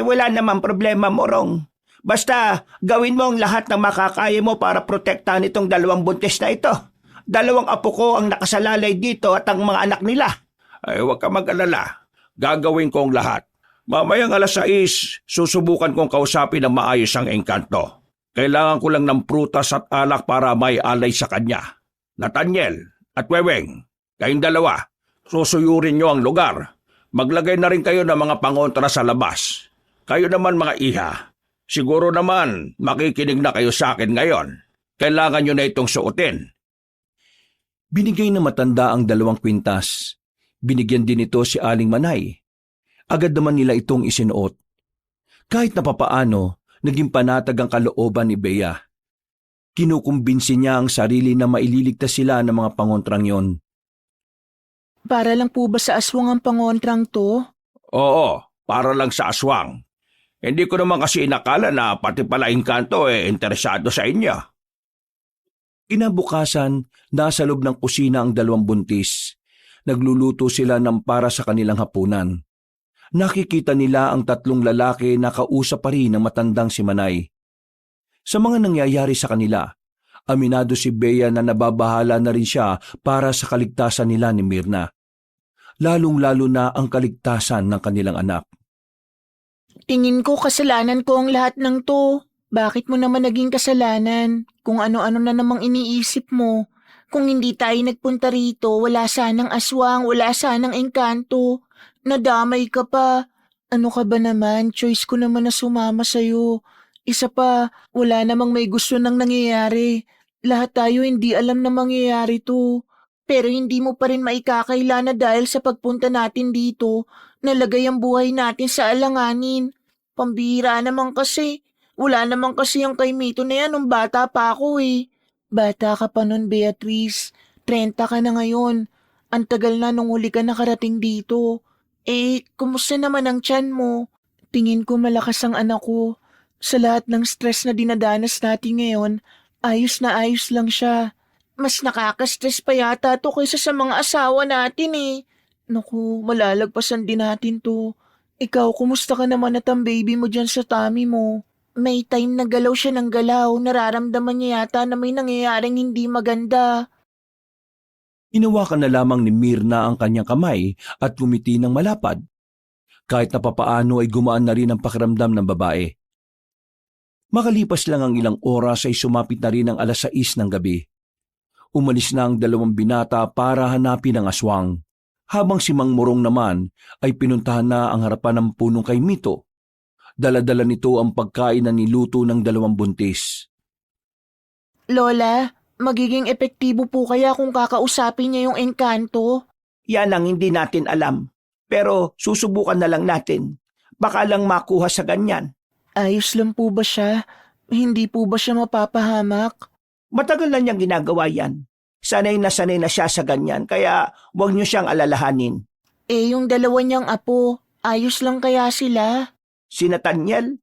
Wala naman problema, Morong. Basta gawin mo ang lahat ng makakaya mo para protektahan itong dalawang buntis na ito. Dalawang apo ko ang nakasalalay dito at ang mga anak nila. Huwag ka mag-alala. Gagawin ko ang lahat. Mamayang 6:00, susubukan kong kausapin ng maayos ang engkanto. Kailangan ko lang ng prutas at alak para may alay sa kanya. Nathaniel at Weweng, kayong dalawa, susuyurin nyo ang lugar. Maglagay na rin kayo ng mga pangontra sa labas. Kayo naman mga iha, siguro naman makikinig na kayo sa akin ngayon. Kailangan nyo na itong suotin. Binigay na matanda ang 2 kwintas. Binigyan din ito si Aling Manay. Agad naman nila itong isinuot. Kahit na papaano, naging panatag ang kalooban ni Bea. Kinukumbinsi niya ang sarili na maililigtas sila ng mga pangontrang yon. Para lang po ba sa aswang ang pangontrang to? Oo, para lang sa aswang. Hindi ko naman kasi inakala na pati pala engkanto interesado sa inyo. Kinabukasan, nasa loob ng kusina ang 2 buntis. Nagluluto sila ng para sa kanilang hapunan. Nakikita nila ang 3 lalaki na kausap pa rin ng matandang si Manay. Sa mga nangyayari sa kanila, aminado si Bea na nababahala na rin siya para sa kaligtasan nila ni Mirna. Lalong-lalo na ang kaligtasan ng kanilang anak. Tingin ko kasalanan ko ang lahat ng to. Bakit mo naman naging kasalanan? Kung ano-ano na namang iniisip mo. Kung hindi tayo nagpunta rito, wala sanang aswang, wala sanang engkanto. Nadamay ka pa. Ano ka ba naman? Choice ko naman na sumama sa'yo. Isa pa, wala namang may gusto nang nangyayari. Lahat tayo hindi alam na mangyayari to. Pero hindi mo pa rin maikakaila na dahil sa pagpunta natin dito, nalagay ang buhay natin sa alanganin. Pambihira naman kasi. Wala naman kasi yung kay Mito na yan nung bata pa ako eh. Bata ka pa nun, Beatrice. 30 ka na ngayon. Ang tagal na nung huli ka nakarating dito. Kumusta naman ang tiyan mo? Tingin ko malakas ang anak ko. Sa lahat ng stress na dinadanas natin ngayon, ayos na ayos lang siya. Mas nakaka-stress pa yata to kaysa sa mga asawa natin eh. Naku, malalagpasan din natin to. Ikaw, kumusta ka naman at ang baby mo dyan sa tummy mo? May time na galaw siya ng galaw, nararamdaman niya yata na may nangyayaring hindi maganda. Hinawakan na lamang ni Mirna ang kanyang kamay at ngumiti ng malapad. Kahit na papaano ay gumaan na rin ang pakiramdam ng babae. Makalipas lang ang ilang oras ay sumapit na rin ang 6:00 ng gabi. Umalis na ang 2 binata para hanapin ang aswang, habang si Mang Morong naman ay pinuntahan na ang harapan ng punong kay Mito. Dala-dala nito ang pagkain na niluto ng 2 buntis. Lola, magiging epektibo po kaya kung kakausapin niya yung engkanto? Yan ang hindi natin alam. Pero susubukan na lang natin. Baka lang makuha sa ganyan. Ayos lang po ba siya? Hindi po ba siya mapapahamak? Matagal na niyang ginagawa yan. Sanay na siya sa ganyan, kaya huwag niyo siyang alalahanin. Yung 2 niyang apo, ayos lang kaya sila? Si Nathaniel,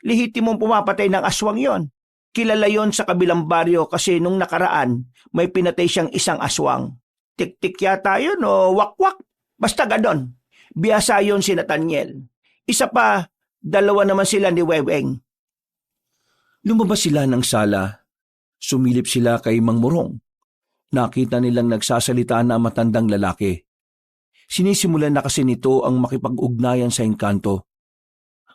lihitimong pumapatay ng aswang yon. Kilala yon sa kabilang baryo kasi nung nakaraan, may pinatay siyang isang aswang. Tik-tik yata yun o wak-wak. Basta ganon. Biyasa yon si Nathaniel. Isa pa, 2 naman sila ni Weweng. Lumabas sila ng sala. Sumilip sila kay Mang Morong. Nakita nilang nagsasalita na ang matandang lalaki. Sinisimulan na kasi nito ang makipag-ugnayan sa engkanto.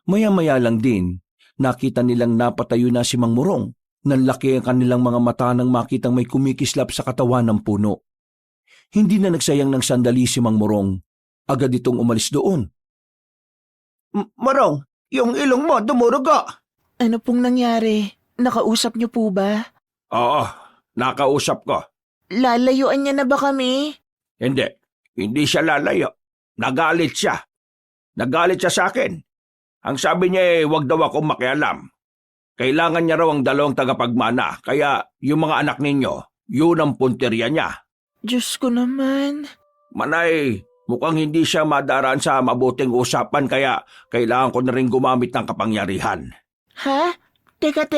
Maya-maya lang din, nakita nilang napatayo na si Mang Morong. Nanlaki ang kanilang mga mata nang makitang may kumikislap sa katawan ng puno. Hindi na nagsayang ng sandali si Mang Morong. Agad itong umalis doon. Morong, yung ilong mo dumurugo. Ano pong nangyari? Nakausap niyo po ba? Oo, nakausap ko. Lalayuan niya na ba kami? Hindi siya lalayo. Nagalit siya. Nagalit siya sa akin. Ang sabi niya wag daw akong makialam. Kailangan niya raw ang 2 tagapagmana, kaya yung mga anak ninyo, yun ang punteriya niya. Diyos ko naman. Manay, mukhang hindi siya madaraan sa mabuting usapan kaya kailangan ko na rin gumamit ng kapangyarihan. Ha? Teka,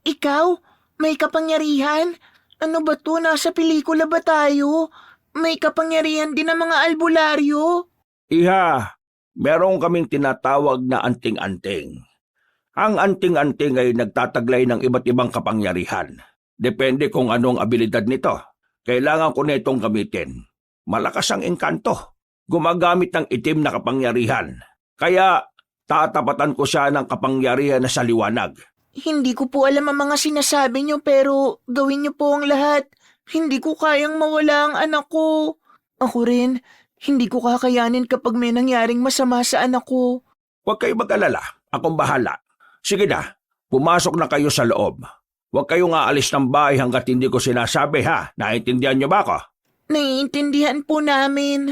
ikaw? May kapangyarihan? Ano ba to? Nasa pelikula ba tayo? May kapangyarihan din ang mga albularyo? Iha, meron kaming tinatawag na anting-anting. Ang anting-anting ay nagtataglay ng iba't ibang kapangyarihan. Depende kung anong abilidad nito. Kailangan ko na itong gamitin. Malakas ang engkanto. Gumagamit ng itim na kapangyarihan. Kaya tatapatan ko siya ng kapangyarihan na sa liwanag. Hindi ko po alam ang mga sinasabi niyo pero gawin niyo po ang lahat. Hindi ko kayang mawala ang anak ko. Ako rin, hindi ko kakayanin kapag may nangyaring masama sa anak ko. Huwag kayo mag-alala. Akong bahala. Sige na, pumasok na kayo sa loob. Huwag kayong aalis ng bahay hanggat hindi ko sinasabi ha. Naiintindihan niyo ba ako? Naiintindihan po namin.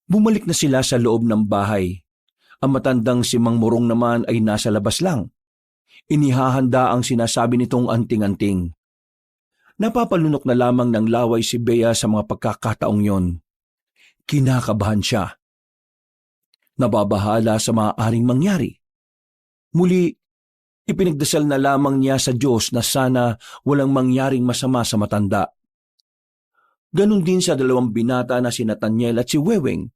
Bumalik na sila sa loob ng bahay. Ang matandang si Mang Morong naman ay nasa labas lang. Inihahanda ang sinasabi nitong anting-anting. Napapalunok na lamang ng laway si Bea sa mga pagkakataong yon. Kinakabahan siya. Nababahala sa maaaring mangyari. Muli, ipinagdasal na lamang niya sa Diyos na sana walang mangyaring masama sa matanda. Ganon din sa 2 binata na si Nathaniel at si Weweng.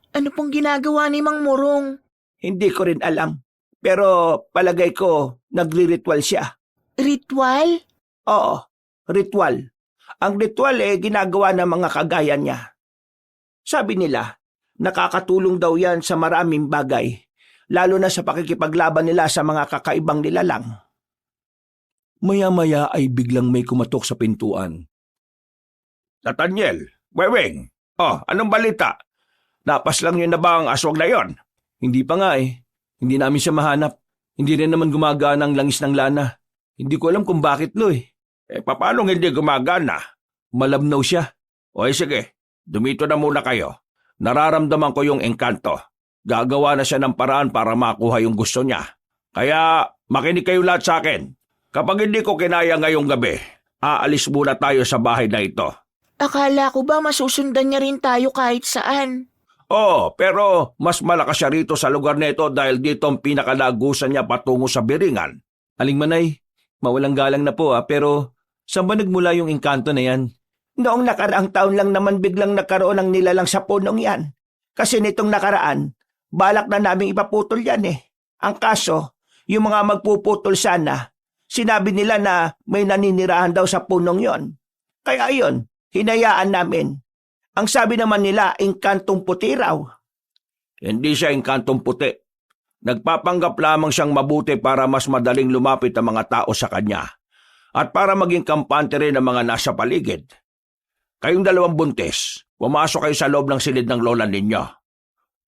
Ano pong ginagawa ni Mang Morong? Hindi ko rin alam. Pero palagay ko, nagri-ritual siya. Ritual? Oo, ritual. Ang ritual ginagawa ng mga kagaya niya. Sabi nila, nakakatulong daw yan sa maraming bagay, lalo na sa pakikipaglaban nila sa mga kakaibang nilalang. Maya-maya ay biglang may kumatok sa pintuan. Nathaniel, Weweng, anong balita? Napas lang yun na ba ang aswang na yon? Hindi pa nga eh. Hindi namin siya mahanap. Hindi rin naman gumagana ang langis ng lana. Hindi ko alam kung bakit, Lo eh. Paano hindi gumagana? Malabnaw siya. O sige, dumito na muna kayo. Nararamdaman ko yung engkanto. Gagawa na siya ng paraan para makuha yung gusto niya. Kaya makinig kayo lahat sa akin. Kapag hindi ko kinaya ngayong gabi, aalis muna tayo sa bahay na ito. Akala ko ba masusundan niya rin tayo kahit saan? Oo, pero mas malakas siya rito sa lugar na ito dahil dito ang pinakalagusan niya patungo sa Biringan. Aling Manay, mawalang galang na po pero saan ba nagmula yung engkanto na yan? Noong nakaraang taon lang naman biglang nagkaroon ng nilalang sa punong yan. Kasi nitong nakaraan, balak na naming ipaputol yan eh. Ang kaso, yung mga magpuputol sana, sinabi nila na may naninirahan daw sa punong yon. Kaya ayun, hinayaan namin. Ang sabi naman nila, engkantong puti raw. Hindi siya engkantong puti. Nagpapanggap lamang siyang mabuti para mas madaling lumapit ang mga tao sa kanya. At para maging kampante rin ang mga nasa paligid. Kayong dalawang buntis, pumasok kayo sa loob ng silid ng lola ninyo.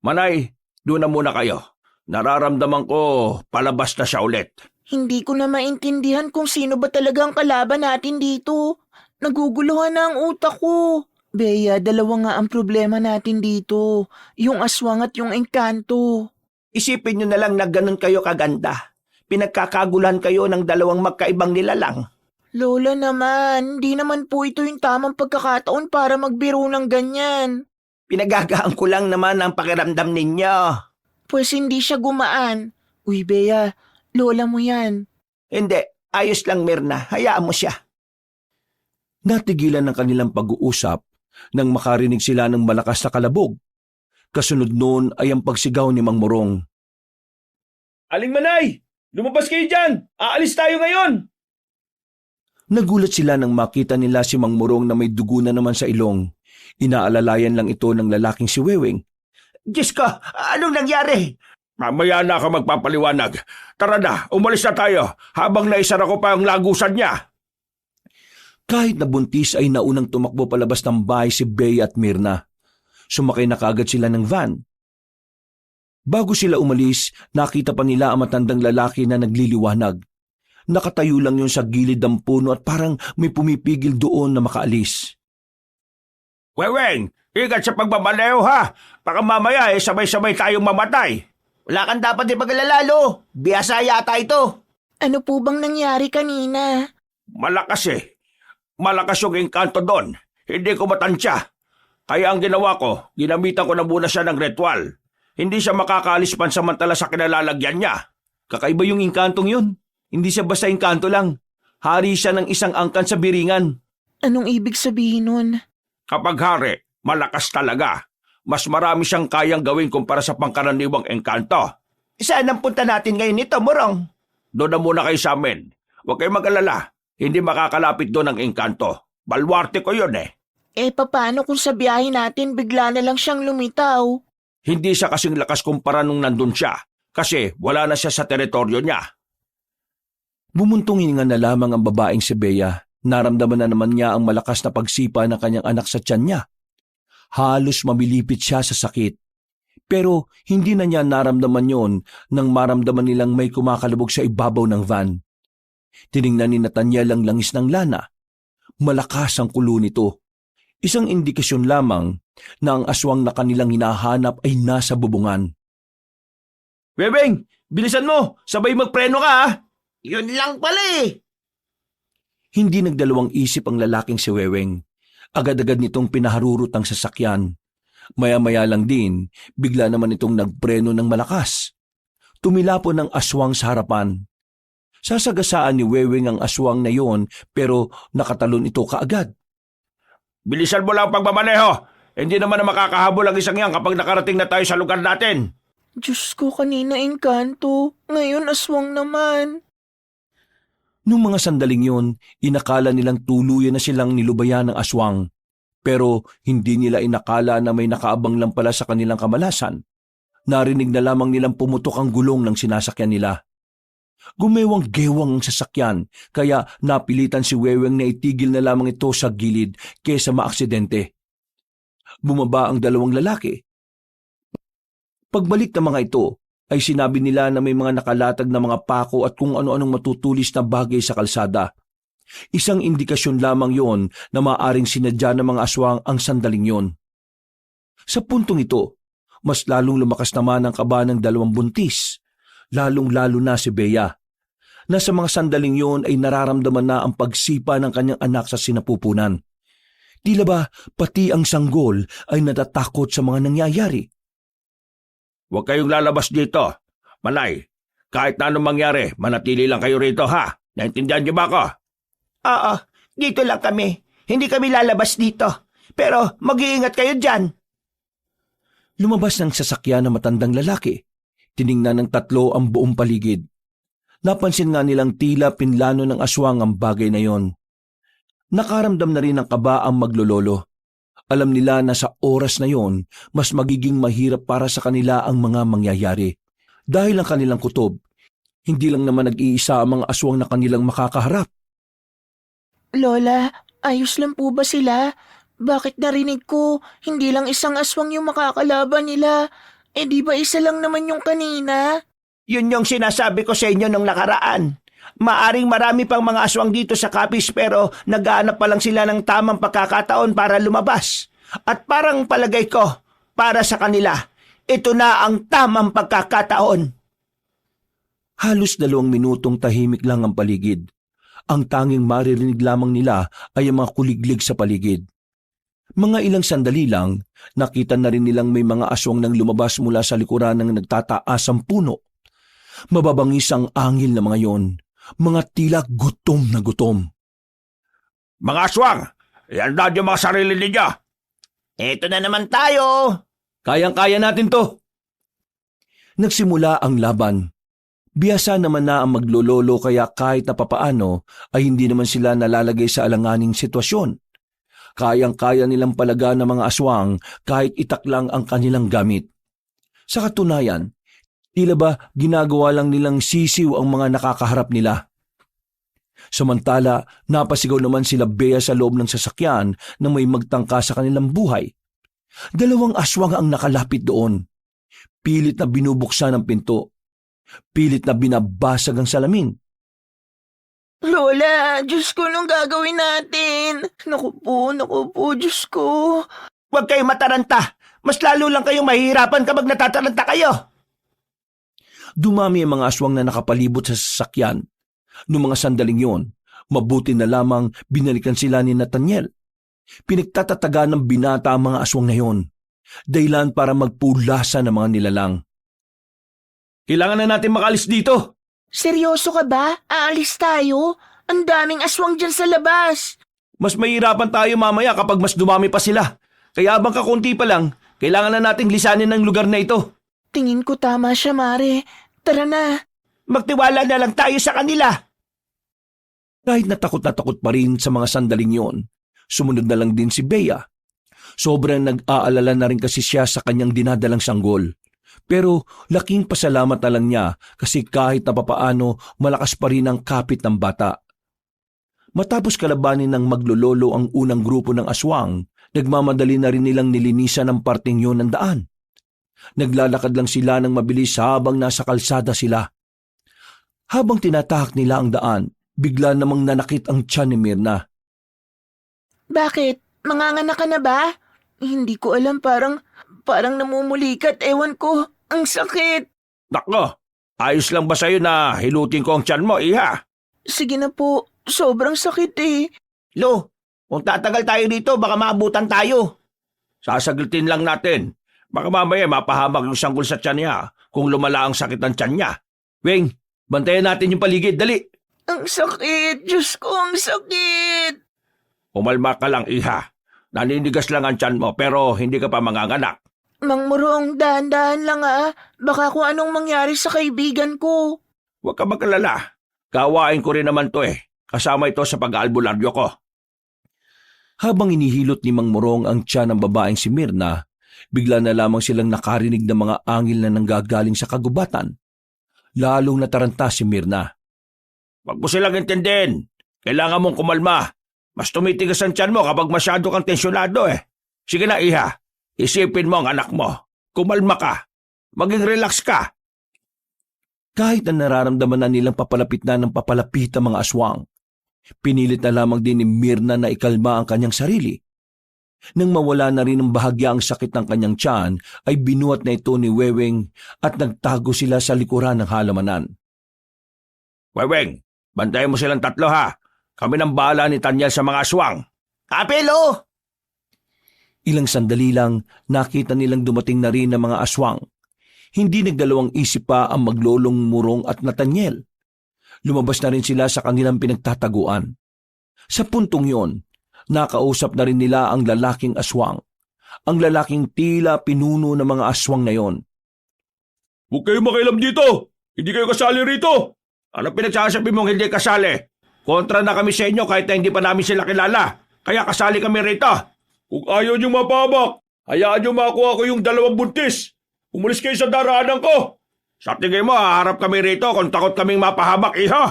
Manay, doon na muna kayo. Nararamdaman ko palabas na siya ulit. Hindi ko na maintindihan kung sino ba talagang kalaban natin dito. Naguguluhan na ang utak ko. Bea, dalawa nga ang problema natin dito. Yung aswang at yung engkanto. Isipin nyo na lang na ganun kayo kaganda. Pinagkakagulan kayo ng dalawang magkaibang nilalang. Lola naman, hindi naman po ito yung tamang pagkakataon para magbiro ng ganyan. Pinagagaan ko lang naman ang pakiramdam ninyo. Pues hindi siya gumaan. Uy, Bea, lola mo yan. Hindi, ayos lang Mirna, hayaan mo siya. Natigilan ng kanilang pag-uusap nang makarinig sila ng malakas na kalabog. Kasunod noon ay ang pagsigaw ni Mang Morong. Aling Manay! Lumabas kayo dyan! Aalis tayo ngayon! Nagulat sila nang makita nila si Mang Morong na may dugo na naman sa ilong. Inaalalayan lang ito ng lalaking si Weweng. Diyos ko, anong nangyari? Mamaya na ako magpapaliwanag. Tara na, umalis na tayo habang naisara ko pa ang lagusan niya. Kahit na buntis ay naunang tumakbo palabas ng bahay si Bea at Mirna. Sumakay na kaagad sila ng van. Bago sila umalis, nakita pa nila ang matandang lalaki na nagliliwanag. Nakatayo lang yun sa gilid ng puno at parang may pumipigil doon na makaalis. Weweng, ingat sa pagbabaleo ha. Baka mamaya sabay-sabay tayong mamatay. Wala kang dapat ipaglalalo. Biyasa yata ito. Ano po bang nangyari kanina? Malakas eh. Malakas yung engkanto doon. Hindi ko matansya. Kaya ang ginawa ko, ginamitan ko na muna siya ng ritual. Hindi siya makakaalis pansamantala sa kinalalagyan niya. Kakaiba yung engkantong yun. Hindi siya basta engkanto lang. Hari siya ng isang angkan sa Biringan. Anong ibig sabihin nun? Kapag hari, malakas talaga. Mas marami siyang kayang gawin kumpara sa pangkaraniwang engkanto. Saan ang punta natin ngayon nito, Morong? Doon na muna kayo sa amin. Huwag kayong mag-alala. Hindi makakalapit doon ang engkanto. Balwarte ko yun eh. Paano kung sa biyahe natin bigla na lang siyang lumitaw? Hindi siya kasing lakas kumpara nung nandun siya. Kasi wala na siya sa teritoryo niya. Bumuntong hininga na lamang ang babaeng si Bea. Naramdaman na naman niya ang malakas na pagsipa ng kanyang anak sa tiyan niya. Halos mamilipit siya sa sakit. Pero hindi na niya naramdaman yon nang maramdaman nilang may kumakalubog sa ibabaw ng van. Tiningnan ni Nathaniel ang langis ng lana. Malakas ang kulo nito. Isang indikasyon lamang na ang aswang na kanilang hinahanap ay nasa bubungan. Webeng, bilisan mo! Sabay magpreno ka ha! Yun lang pala eh. Hindi nagdalawang isip ang lalaking si Weweng. Agad-agad nitong pinaharurot ang sasakyan. Maya-maya lang din, bigla naman itong nagpreno ng malakas. Tumilapon ng aswang sa harapan. Sasagasaan ni Weweng ang aswang na yon pero nakatalon ito kaagad. Bilisan mo lang ang pagmamaneho! Hindi naman na makakahabol ang isang yan kapag nakarating na tayo sa lugar natin. Diyos ko, kanina engkanto. Ngayon aswang naman. Nung mga sandaling yon, inakala nilang tuluyan na silang nilubayan ng aswang. Pero hindi nila inakala na may nakaabang lang pala sa kanilang kamalasan. Narinig na lamang nilang pumutok ang gulong ng sinasakyan nila. Gumewang-gewang ang sasakyan, kaya napilitan si Weweng na itigil na lamang ito sa gilid kesa maaksidente. Bumaba ang dalawang lalaki. Pagbalik ng mga ito, ay sinabi nila na may mga nakalatag na mga pako at kung ano-anong matutulis na bagay sa kalsada. Isang indikasyon lamang yon na maaaring sinadya ng mga aswang ang sandaling yon. Sa puntong ito, mas lalong lumakas naman ang kaba ng dalawang buntis, lalong-lalo na si Bea. Na sa mga sandaling yon ay nararamdaman na ang pagsipa ng kanyang anak sa sinapupunan. Tila ba pati ang sanggol ay natatakot sa mga nangyayari? Huwag kayong lalabas dito. Malay, kahit na anong mangyari, manatili lang kayo rito ha. Naintindihan niyo ba ako? Oo, dito lang kami. Hindi kami lalabas dito. Pero mag-iingat kayo dyan. Lumabas ng sasakyan na matandang lalaki. Tiningnan ng tatlo ang buong paligid. Napansin nga nilang tila pinlano ng aswang ang bagay na yon. Nakaramdam na rin ng kaba ang maglololo. Alam nila na sa oras na yon, mas magiging mahirap para sa kanila ang mga mangyayari. Dahil ang kanilang kutob, hindi lang naman nag-iisa ang mga aswang na kanilang makakaharap. Lola, ayos lang po ba sila? Bakit narinig ko, hindi lang isang aswang yung makakalaban nila? Eh di ba isa lang naman yung kanina? Yun yung sinasabi ko sa inyo nung nakaraan. Maaring marami pang mga aswang dito sa Capiz pero naghahanap pa lang sila ng tamang pagkakataon para lumabas. At parang palagay ko, para sa kanila, ito na ang tamang pagkakataon. Halos 2 minutong tahimik lang ang paligid. Ang tanging maririnig lamang nila ay ang mga kuliglig sa paligid. Mga ilang sandali lang, nakita na rin nilang may mga aswang nang lumabas mula sa likuran ng nagtataasang puno. Mababangis ang angil na mga yon, mga tila gutom na gutom. Mga aswang, ihanda niyo mga sarili ninyo. Ito na naman tayo. Kayang-kaya natin to. Nagsimula ang laban. Biyasa naman na ang maglololo kaya kahit na papaano ay hindi naman sila nalalagay sa alanganing sitwasyon. Kayang-kaya nilang palaga ng mga aswang kahit itak lang ang kanilang gamit. Sa katunayan, tila ba ginagawa lang nilang sisiw ang mga nakakaharap nila. Samantala, napasigaw naman sila Bea sa loob ng sasakyan na may magtangka sa kanilang buhay. 2 aswang ang nakalapit doon. Pilit na binubuksan ang pinto. Pilit na binabasag ang salamin. Lola, Diyos ko, nung gagawin natin? Naku po, Diyos ko. Huwag kayong mataranta. Mas lalo lang kayong mahihirapan kapag natataranta kayo. Dumami ang mga aswang na nakapalibot sa sasakyan. Noong mga sandaling yon, mabuti na lamang binalikan sila ni Nathaniel. Pinagtatataga ng binata ang mga aswang na yon. Dahilan para magpulasa ng mga nilalang. Kailangan na natin makalis dito. Seryoso ka ba? Aalis tayo? Ang daming aswang dyan sa labas. Mas mahirapan tayo mamaya kapag mas dumami pa sila. Kaya habang kakunti pa lang, kailangan na nating lisanin ang lugar na ito. Tingin ko tama siya, Mare. Tara na. Magtiwala na lang tayo sa kanila. Kahit na takot pa rin sa mga sandaling yon, sumunod na lang din si Bea. Sobrang nag-aalala na rin kasi siya sa kanyang dinadalang sanggol. Pero laking pasalamat na lang niya kasi kahit na papaano malakas pa rin ang kapit ng bata. Matapos kalabanin ng maglololo ang unang grupo ng aswang, nagmamadali na rin nilang nilinisan ang parting yon ng daan. Naglalakad lang sila ng mabilis habang nasa kalsada sila. Habang tinatahak nila ang daan, bigla namang nanakit ang tiyan ni Mirna. Bakit? Manganganak ka na ba? Hindi ko alam, parang namumulikat. Ewan ko, ang sakit. Nako, ayos lang ba sa'yo na hilutin ko ang tiyan mo, iha? Sige na po, sobrang sakit eh. Lo, kung tatagal tayo dito, baka maabutan tayo. Sasaglitin lang natin. Baka mamaya mapahamak yung sanggol sa tiyan niya kung lumala ang sakit ng tiyan niya. Weng, bantayan natin yung paligid, dali. Ang sakit, Diyos ko, ang sakit. Umalma ka lang, iha. Naninigas lang ang tiyan mo pero hindi ka pa manganganak. Mang Murong, dahan-dahan lang ah. Baka kung anong mangyari sa kaibigan ko. Huwag ka mag-alala. Kawain ko rin naman to eh. Kasama ito sa pag-aalbularyo ko. Habang inihilot ni Mang Morong ang tiyan ng babaeng si Mirna, bigla na lamang silang nakarinig ng mga angil na nanggagaling sa kagubatan. Lalong nataranta si Mirna. Huwag mo silang intindihin. Kailangan mong kumalma. Mas tumitigas ang tiyan mo kapag masyado kang tensyonado eh. Sige na, iha. Isipin mo ang anak mo. Kumalma ka. Maging relax ka. Kahit na nararamdaman na nilang papalapit na ng papalapit ang mga aswang, pinilit na lamang din ni Mirna na ikalma ang kanyang sarili. Nang mawala na rin ng bahagya ang sakit ng kanyang tiyan, ay binuhat na ito ni Weweng at nagtago sila sa likuran ng halamanan. Weweng, bantayan mo silang tatlo ha. Kami nang bahala ni Tanyel sa mga aswang. Apelo! Ilang sandali lang, nakita nilang dumating na rin ang mga aswang. Hindi nagdalawang isip pa ang maglolong Murong at Nathaniel. Lumabas na rin sila sa kanilang pinagtataguan. Sa puntong yon, nakausap na rin nila ang lalaking aswang. Ang lalaking tila pinuno ng mga aswang na yon. Huwag kayo makialam dito! Hindi kayo kasali rito! Ano pinagsasabi mong hindi kasali? Kontra na kami sa inyo kahit na hindi pa namin sila kilala. Kaya kasali kami rito. Kung ayaw niyong mapahamak, hayaan niyo makuha ko yung 2 buntis. Umalis kayo sa daraanan ko. Sa tingin mo, haharap kami rito kung takot kaming mapahamak, iho.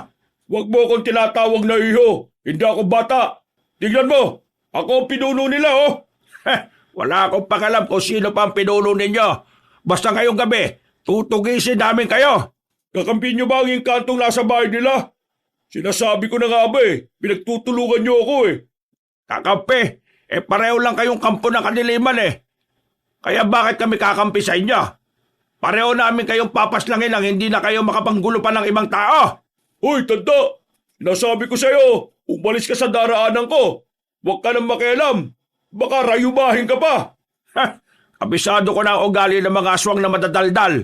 Huwag mo akong tinatawag na iho. Hindi ako bata. Tignan mo, ako ang pinuno nila, oh. Wala akong pakalam kung sino pa ang pinuno ninyo. Basta ngayong gabi, tutugisin namin kayo. Kakampi niyo ba ang inkantong nasa bahay nila? Sinasabi ko na nga ba pinagtutulungan niyo ako Kakampi, pareho lang kayong kampo ng kadiliman Kaya bakit kami kakampi sa inyo? Pareho namin kayong papaslangin lang hindi na kayo makapanggulo pa ng ibang tao. Hoy, tanda! Sinasabi ko sa'yo, umalis ka sa daraanan ko. Huwag ka nang makialam. Baka rayumahin ka pa. Kabisado ko na ang ugali ng mga aswang na madadaldal.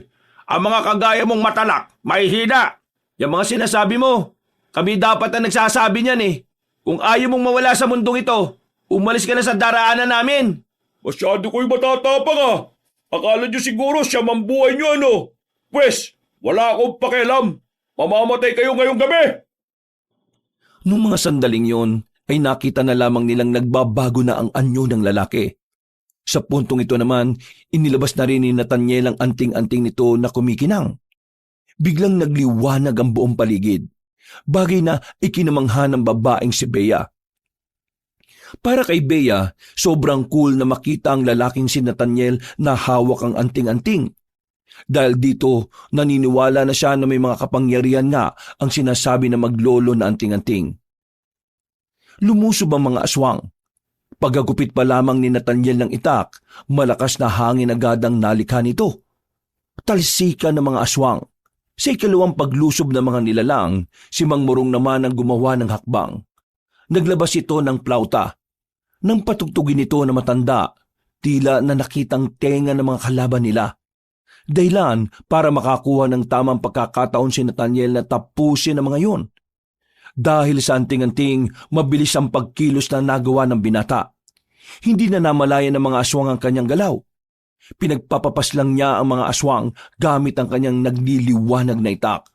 Ang mga kagaya mong matalak, mahihina. Yung mga sinasabi mo, kami dapat na nagsasabi niyan Kung ayaw mong mawala sa mundong ito, umalis ka na sa daraanan namin. Masyado ko'y matatapang Akala niyo siguro siya mambuhay niyo Pwes, wala akong pakialam. Mamamatay kayo ngayong gabi. Nung mga sandaling yon, ay nakita na lamang nilang nagbabago na ang anyo ng lalaki. Sa puntong ito naman, inilabas na rin ni Nathaniel ang anting-anting nito na kumikinang. Biglang nagliwanag ang buong paligid. Bagay na ikinamangha ng babaeng si Bea. Para kay Bea, sobrang cool na makita ang lalaking si Nathaniel na hawak ang anting-anting. Dahil dito, naniniwala na siya na may mga kapangyarihan nga ang sinasabi na maglolo na anting-anting. Lumusob ang mga aswang. Pagkagupit pa lamang ni Nathaniel ng itak, malakas na hangin agad ang nalikha nito. Talsikan ng mga aswang. Sa ikalawang paglusob ng mga nilalang, si Mang Murong naman ang gumawa ng hakbang. Naglabas ito ng plauta. Nang patugtugin ito na matanda, tila na nakitang tenga ng mga kalaban nila. Dahilan para makakuha ng tamang pagkakataon si Nathaniel na tapusin ang mga yon. Dahil sa anting-anting, mabilis ang pagkilos na nagawa ng binata. Hindi na namalayan ng mga aswang ang kanyang galaw. Pinagpapapaslang niya ang mga aswang gamit ang kanyang nagliliwanag na itak.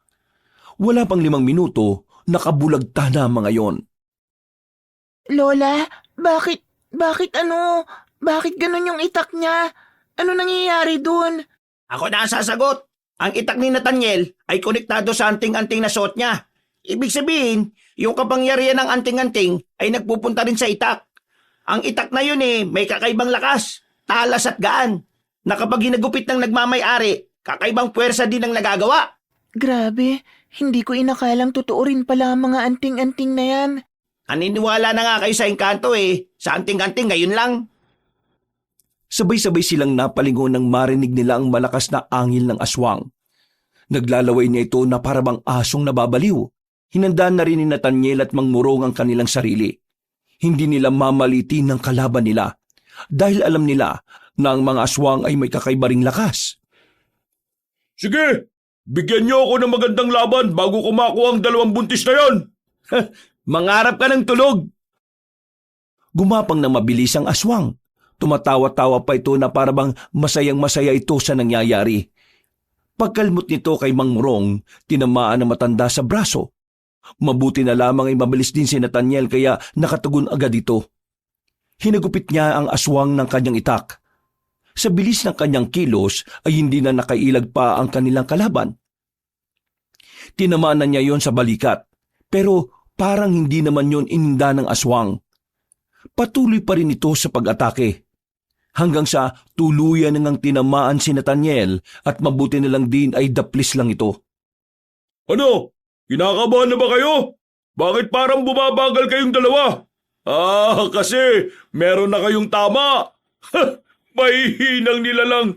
Wala pang 5 minuto, nakabulagta na ang mga yon. Lola, bakit ganun yung itak niya? Ano nangyayari dun? Ako na ang sasagot. Ang itak ni Nathaniel ay konektado sa anting-anting na suot niya. Ibig sabihin, yung kapangyarihan ng anting-anting ay nagpupunta rin sa itak. Ang itak na yun may kakaibang lakas, talas at gaan, na kapag hinagupit ng nagmamay-ari, kakaibang puwersa din ang nagagawa. Grabe, hindi ko inakalang totoo rin pala ang mga anting-anting na yan. Naniniwala na nga kayo sa engkanto sa anting-anting ngayon lang. Sabay-sabay silang napalingon nang marinig nila ang malakas na angil ng aswang. Naglalaway niya ito na parabang asong nababaliw. Hinandaan na rin ni Nathaniel at Mang Murong ang kanilang sarili. Hindi nila mamalitin ng kalaban nila dahil alam nila na ang mga aswang ay may kakaibaring lakas. Sige, bigyan niyo ako ng magandang laban bago ko makuha ang 2 buntis na yon. Mangarap ka ng tulog! Gumapang na mabilis ang aswang. Tumatawa-tawa pa ito na parabang masayang-masaya ito sa nangyayari. Pagkalmot nito kay Mang Murong, tinamaan ng matanda sa braso. Mabuti na lamang ay mabilis din si Nathaniel kaya nakatugon agad ito. Hinagupit niya ang aswang ng kanyang itak. Sa bilis ng kanyang kilos ay hindi na nakailag pa ang kanilang kalaban. Tinamaan na niya yon sa balikat, pero parang hindi naman yon ininda ng aswang. Patuloy pa rin ito sa pag-atake. Hanggang sa tuluyan nang tinamaan si Nathaniel at mabuti na lang din ay daplis lang ito. Ano? Kinakabahan na ba kayo? Bakit parang bumabagal kayong dalawa? Kasi meron na kayong tama. Mahihinang nila lang.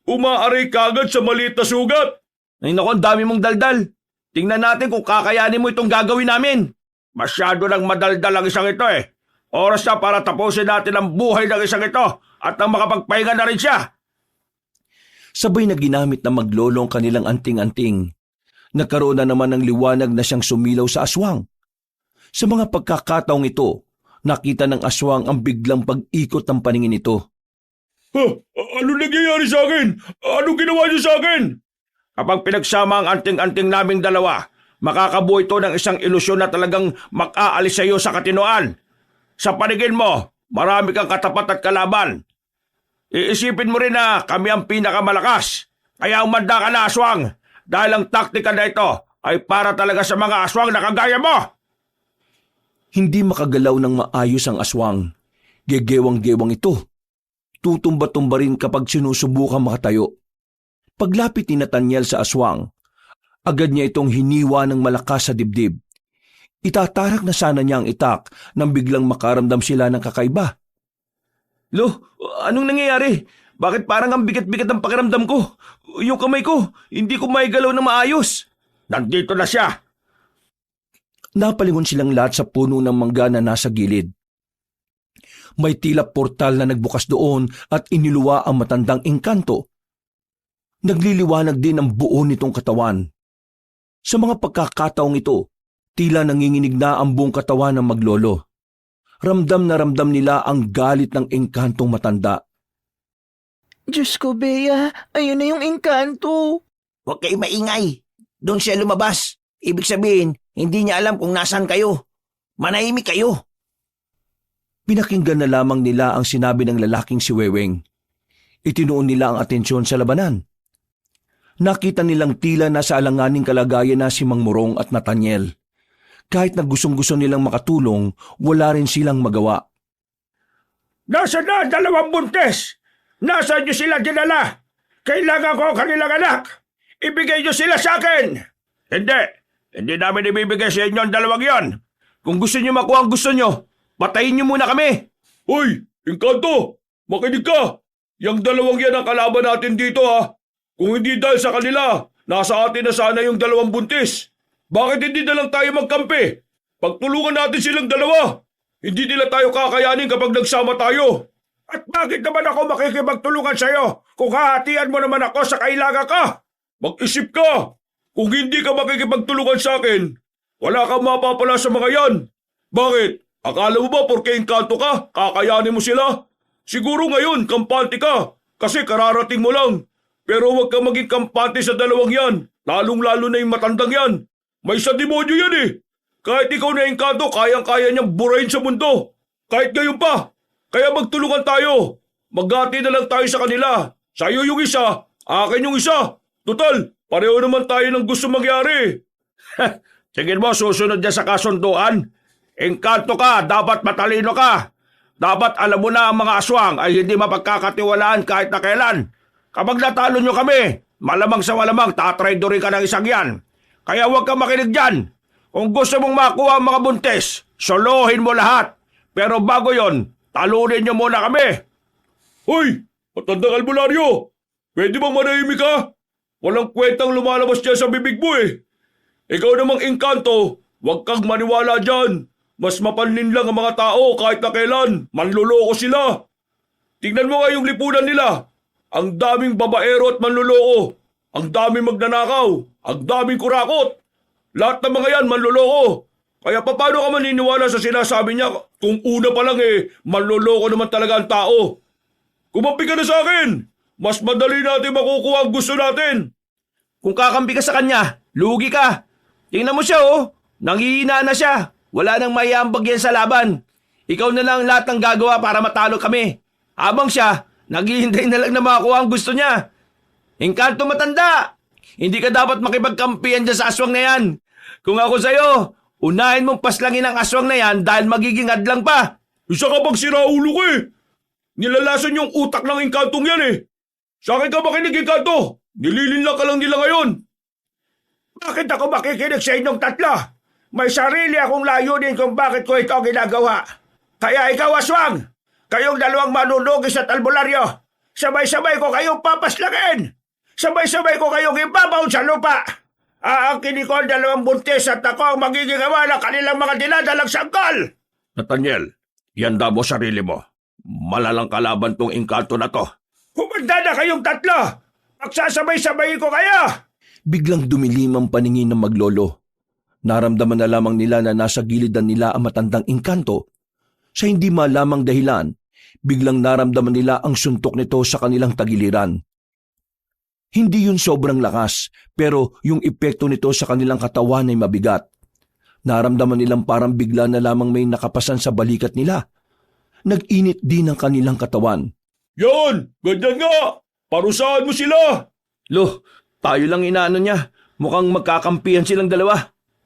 Umaaray kagad sa maliit na sugat. Ay naku, ang dami mong daldal. Tingnan natin kung kakayanin mo itong gagawin namin. Masyado lang madaldal ang isang ito eh. Oras na para tapusin natin ang buhay ng isang ito at nang makapagpahinga na rin siya. Sabay na ginamit na maglolo ang kanilang anting-anting. Nagkaroon na naman ng liwanag na siyang sumilaw sa aswang. Sa mga pagkakataong ito, nakita ng aswang ang biglang pag-ikot ng paningin nito. Ano nangyayari sa akin? Anong ginawa niyo sa akin? Kapag pinagsama ang anting-anting naming dalawa, makakabuo ito ng isang ilusyon na talagang makaalis sa iyo sa katinoan. Sa paningin mo, marami kang katapat at kalaban. Iisipin mo rin na kami ang pinakamalakas. Kaya umanda ka na, aswang, dahil ang taktika na ito ay para talaga sa mga aswang na kagaya mo. Hindi makagalaw ng maayos ang aswang. Gegewang-gewang ito. Tutumba-tumba rin kapag sinusubukang makatayo. Paglapit ni Nathaniel sa aswang, agad niya itong hiniwa ng malakas sa dibdib. Itatarak na sana niya ang itak nang biglang makaramdam sila ng kakaiba. Lo, anong nangyayari? Bakit parang ang bigat-bigat ang pakiramdam ko? Yung kamay ko, hindi ko maigalaw na maayos. Nandito na siya. Napalingon silang lahat sa puno ng mangga na nasa gilid. May tila portal na nagbukas doon at iniluwa ang matandang engkanto. Nagliliwanag din ang buo nitong katawan. Sa mga pagkakataong ito, tila nanginginig na ang buong katawan ng maglolo. Ramdam na ramdam nila ang galit ng engkantong matanda. Diyos ko, Bea, ayun na yung engkanto. Huwag kayo maingay. Doon siya lumabas. Ibig sabihin, hindi niya alam kung nasaan kayo. Manahimik kayo. Pinakinggan na lamang nila ang sinabi ng lalaking si Weweng. Itinuon nila ang atensyon sa labanan. Nakita nilang tila nasa alanganing kalagayan na si Mang Morong at Nathaniel. Kahit na gustong-gusto nilang makatulong, wala rin silang magawa. Nasaan na ang dalawang buntis? Nasaan niyo sila dinala? Kailangan ko ang kanilang anak. Ibigay niyo sila sa akin. Hindi namin ibibigay sa inyo ang dalawang yon. Kung gusto niyo makuha ang gusto niyo, patayin niyo muna kami. Hoy, Engkanto! Makinig ka! Yang dalawang yan ang kalaban natin dito ha. Kung hindi dahil sa kanila, nasa atin na sana yung dalawang buntis. Bakit hindi na lang tayo magkampi? Pagtulungan natin silang dalawa. Hindi nila tayo kakayanin kapag nagsama tayo. At bakit naman ako makikipagtulungan sa'yo kung hahatian mo naman ako sa kailangan ka? Mag-isip ka! Kung hindi ka makikipagtulungan sa akin, wala kang mapapala sa mga yan. Bakit? Akala mo ba porke engkanto ka, kakayanin mo sila? Siguro ngayon, kampante ka, kasi kararating mo lang. Pero huwag kang maging kampante sa dalawang yan, lalong-lalo na yung matandang yan. May sa demonyo yan eh. Kahit ikaw na engkanto, kayang-kaya niyang burahin sa mundo. Kahit ngayon pa. Kaya magtulungan tayo. Maghati na lang tayo sa kanila. Sa'yo yung isa, akin yung isa. Total, pareho naman tayo ng gusto mangyari. Sige mo, susunod niya sa kasunduan. Engkanto ka, dapat matalino ka. Dapat alam mo na ang mga aswang ay hindi mapagkakatiwalaan kahit na kailan. Kapag natalo nyo kami, malamang sa malamang tatraidorin ka ng isang yan. Kaya huwag kang makinig dyan. Kung gusto mong makuha ang mga buntis, solohin mo lahat. Pero bago yon, talunin nyo muna kami. Hoy, matandang albularyo, pwede bang manahimik ka? Walang kwentang lumalabas dyan sa bibig mo eh. Ikaw namang engkanto, huwag kang maniwala dyan. Mas mapanlin lang ang mga tao kahit na kailan. Manluloko sila. Tingnan mo nga yung lipunan nila. Ang daming babaero at manluloko. Ang daming magnanakaw. Ang daming kurakot. Lahat ng mga yan manluloko. Kaya paano ka maniniwala sa sinasabi niya kung una pa lang manluloko naman talaga ang tao? Kumampi ka na sa akin. Mas madali natin makukuha ang gusto natin. Kung kakampi ka sa kanya, lugi ka. Tingnan mo siya oh. Nanghihina na siya. Wala nang maiambag yan sa laban. Ikaw na lang lahat ng gagawa para matalo kami. Habang siya, naghihintay na lang na makakuha ang gusto niya. Engkanto matanda! Hindi ka dapat makipagkampihan dyan sa aswang na yan. Kung ako sa'yo, unahin mong paslangin ang aswang na yan dahil magiging hadlang pa. Isa ka bang siraulo ko eh. Nilalason yung utak ng engkantong yan eh. Sa akin ka makinig, engkanto. Nililinlang ka lang nila ngayon. Bakit ako makikinig sa inyong tatlo? May sarili akong layunin kung bakit ko ito ginagawa. Kaya ikaw, Aswang, kayong dalawang manunugis at albularyo, sabay-sabay ko kayong papaslagin. Sabay-sabay ko kayong ibabaon sa lupa. Aangkinin ko ang dalawang buntis at ako ang magiging ama ng kanilang mga dinadalang sanggol. Nathaniel, yanda mo sarili mo. Malalang kalaban tong engkanto na to. Humanda na kayong tatlo! Magsasabay-sabay ko kayo! Biglang dumilim ang paningin ng maglolo. Naramdaman na lamang nila na nasa gilidan nila ang matandang engkanto. Sa hindi malamang dahilan, biglang naramdaman nila ang suntok nito sa kanilang tagiliran. Hindi yun sobrang lakas, pero yung epekto nito sa kanilang katawan ay mabigat. Naramdaman nilang parang bigla na lamang may nakapasan sa balikat nila. Nag-init din ang kanilang katawan. Yon! Ganyan nga! Parusahan mo sila! Lo, tayo lang inaano niya. Mukhang magkakampihan silang dalawa.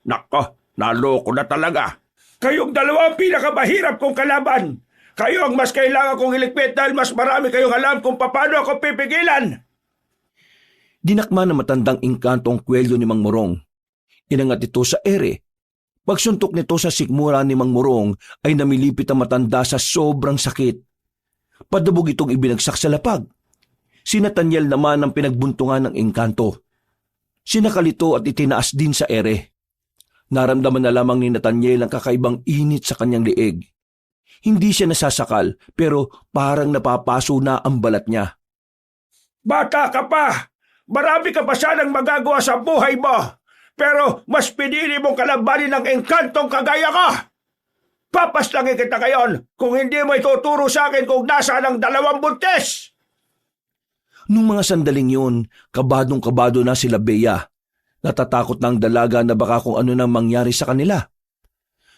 Nako, naloko na talaga. Kayong dalawa ang pinakamahirap kong kalaban. Kayo ang mas kailangan kong iligpit dahil mas marami kayong alam kung paano ako pipigilan. Dinakma na matandang engkanto ang kwelyo ni Mang Morong. Inangat ito sa ere. Pagsuntok nito sa sikmura ni Mang Morong ay namilipit ang matanda sa sobrang sakit. Padabog itong ibinagsak sa lapag. Si Nathaniel naman ang pinagbuntungan ng engkanto. Sinakal ito at itinaas din sa ere. Naramdaman na lamang ni Nathaniel ang kakaibang init sa kanyang liig. Hindi siya nasasakal pero parang napapaso na ang balat niya. Bata ka pa! Marami ka pa sanang magagawa sa buhay mo! Pero mas pinili mong kalabanin ng engkantong kagaya ka! Papaslangin kita ngayon kung hindi mo ituturo sa akin kung nasaan ang dalawang buntis! Nung mga sandaling yun, kabadong-kabado na sila Bea. Natatakot na ang dalaga na baka kung ano nang mangyari sa kanila.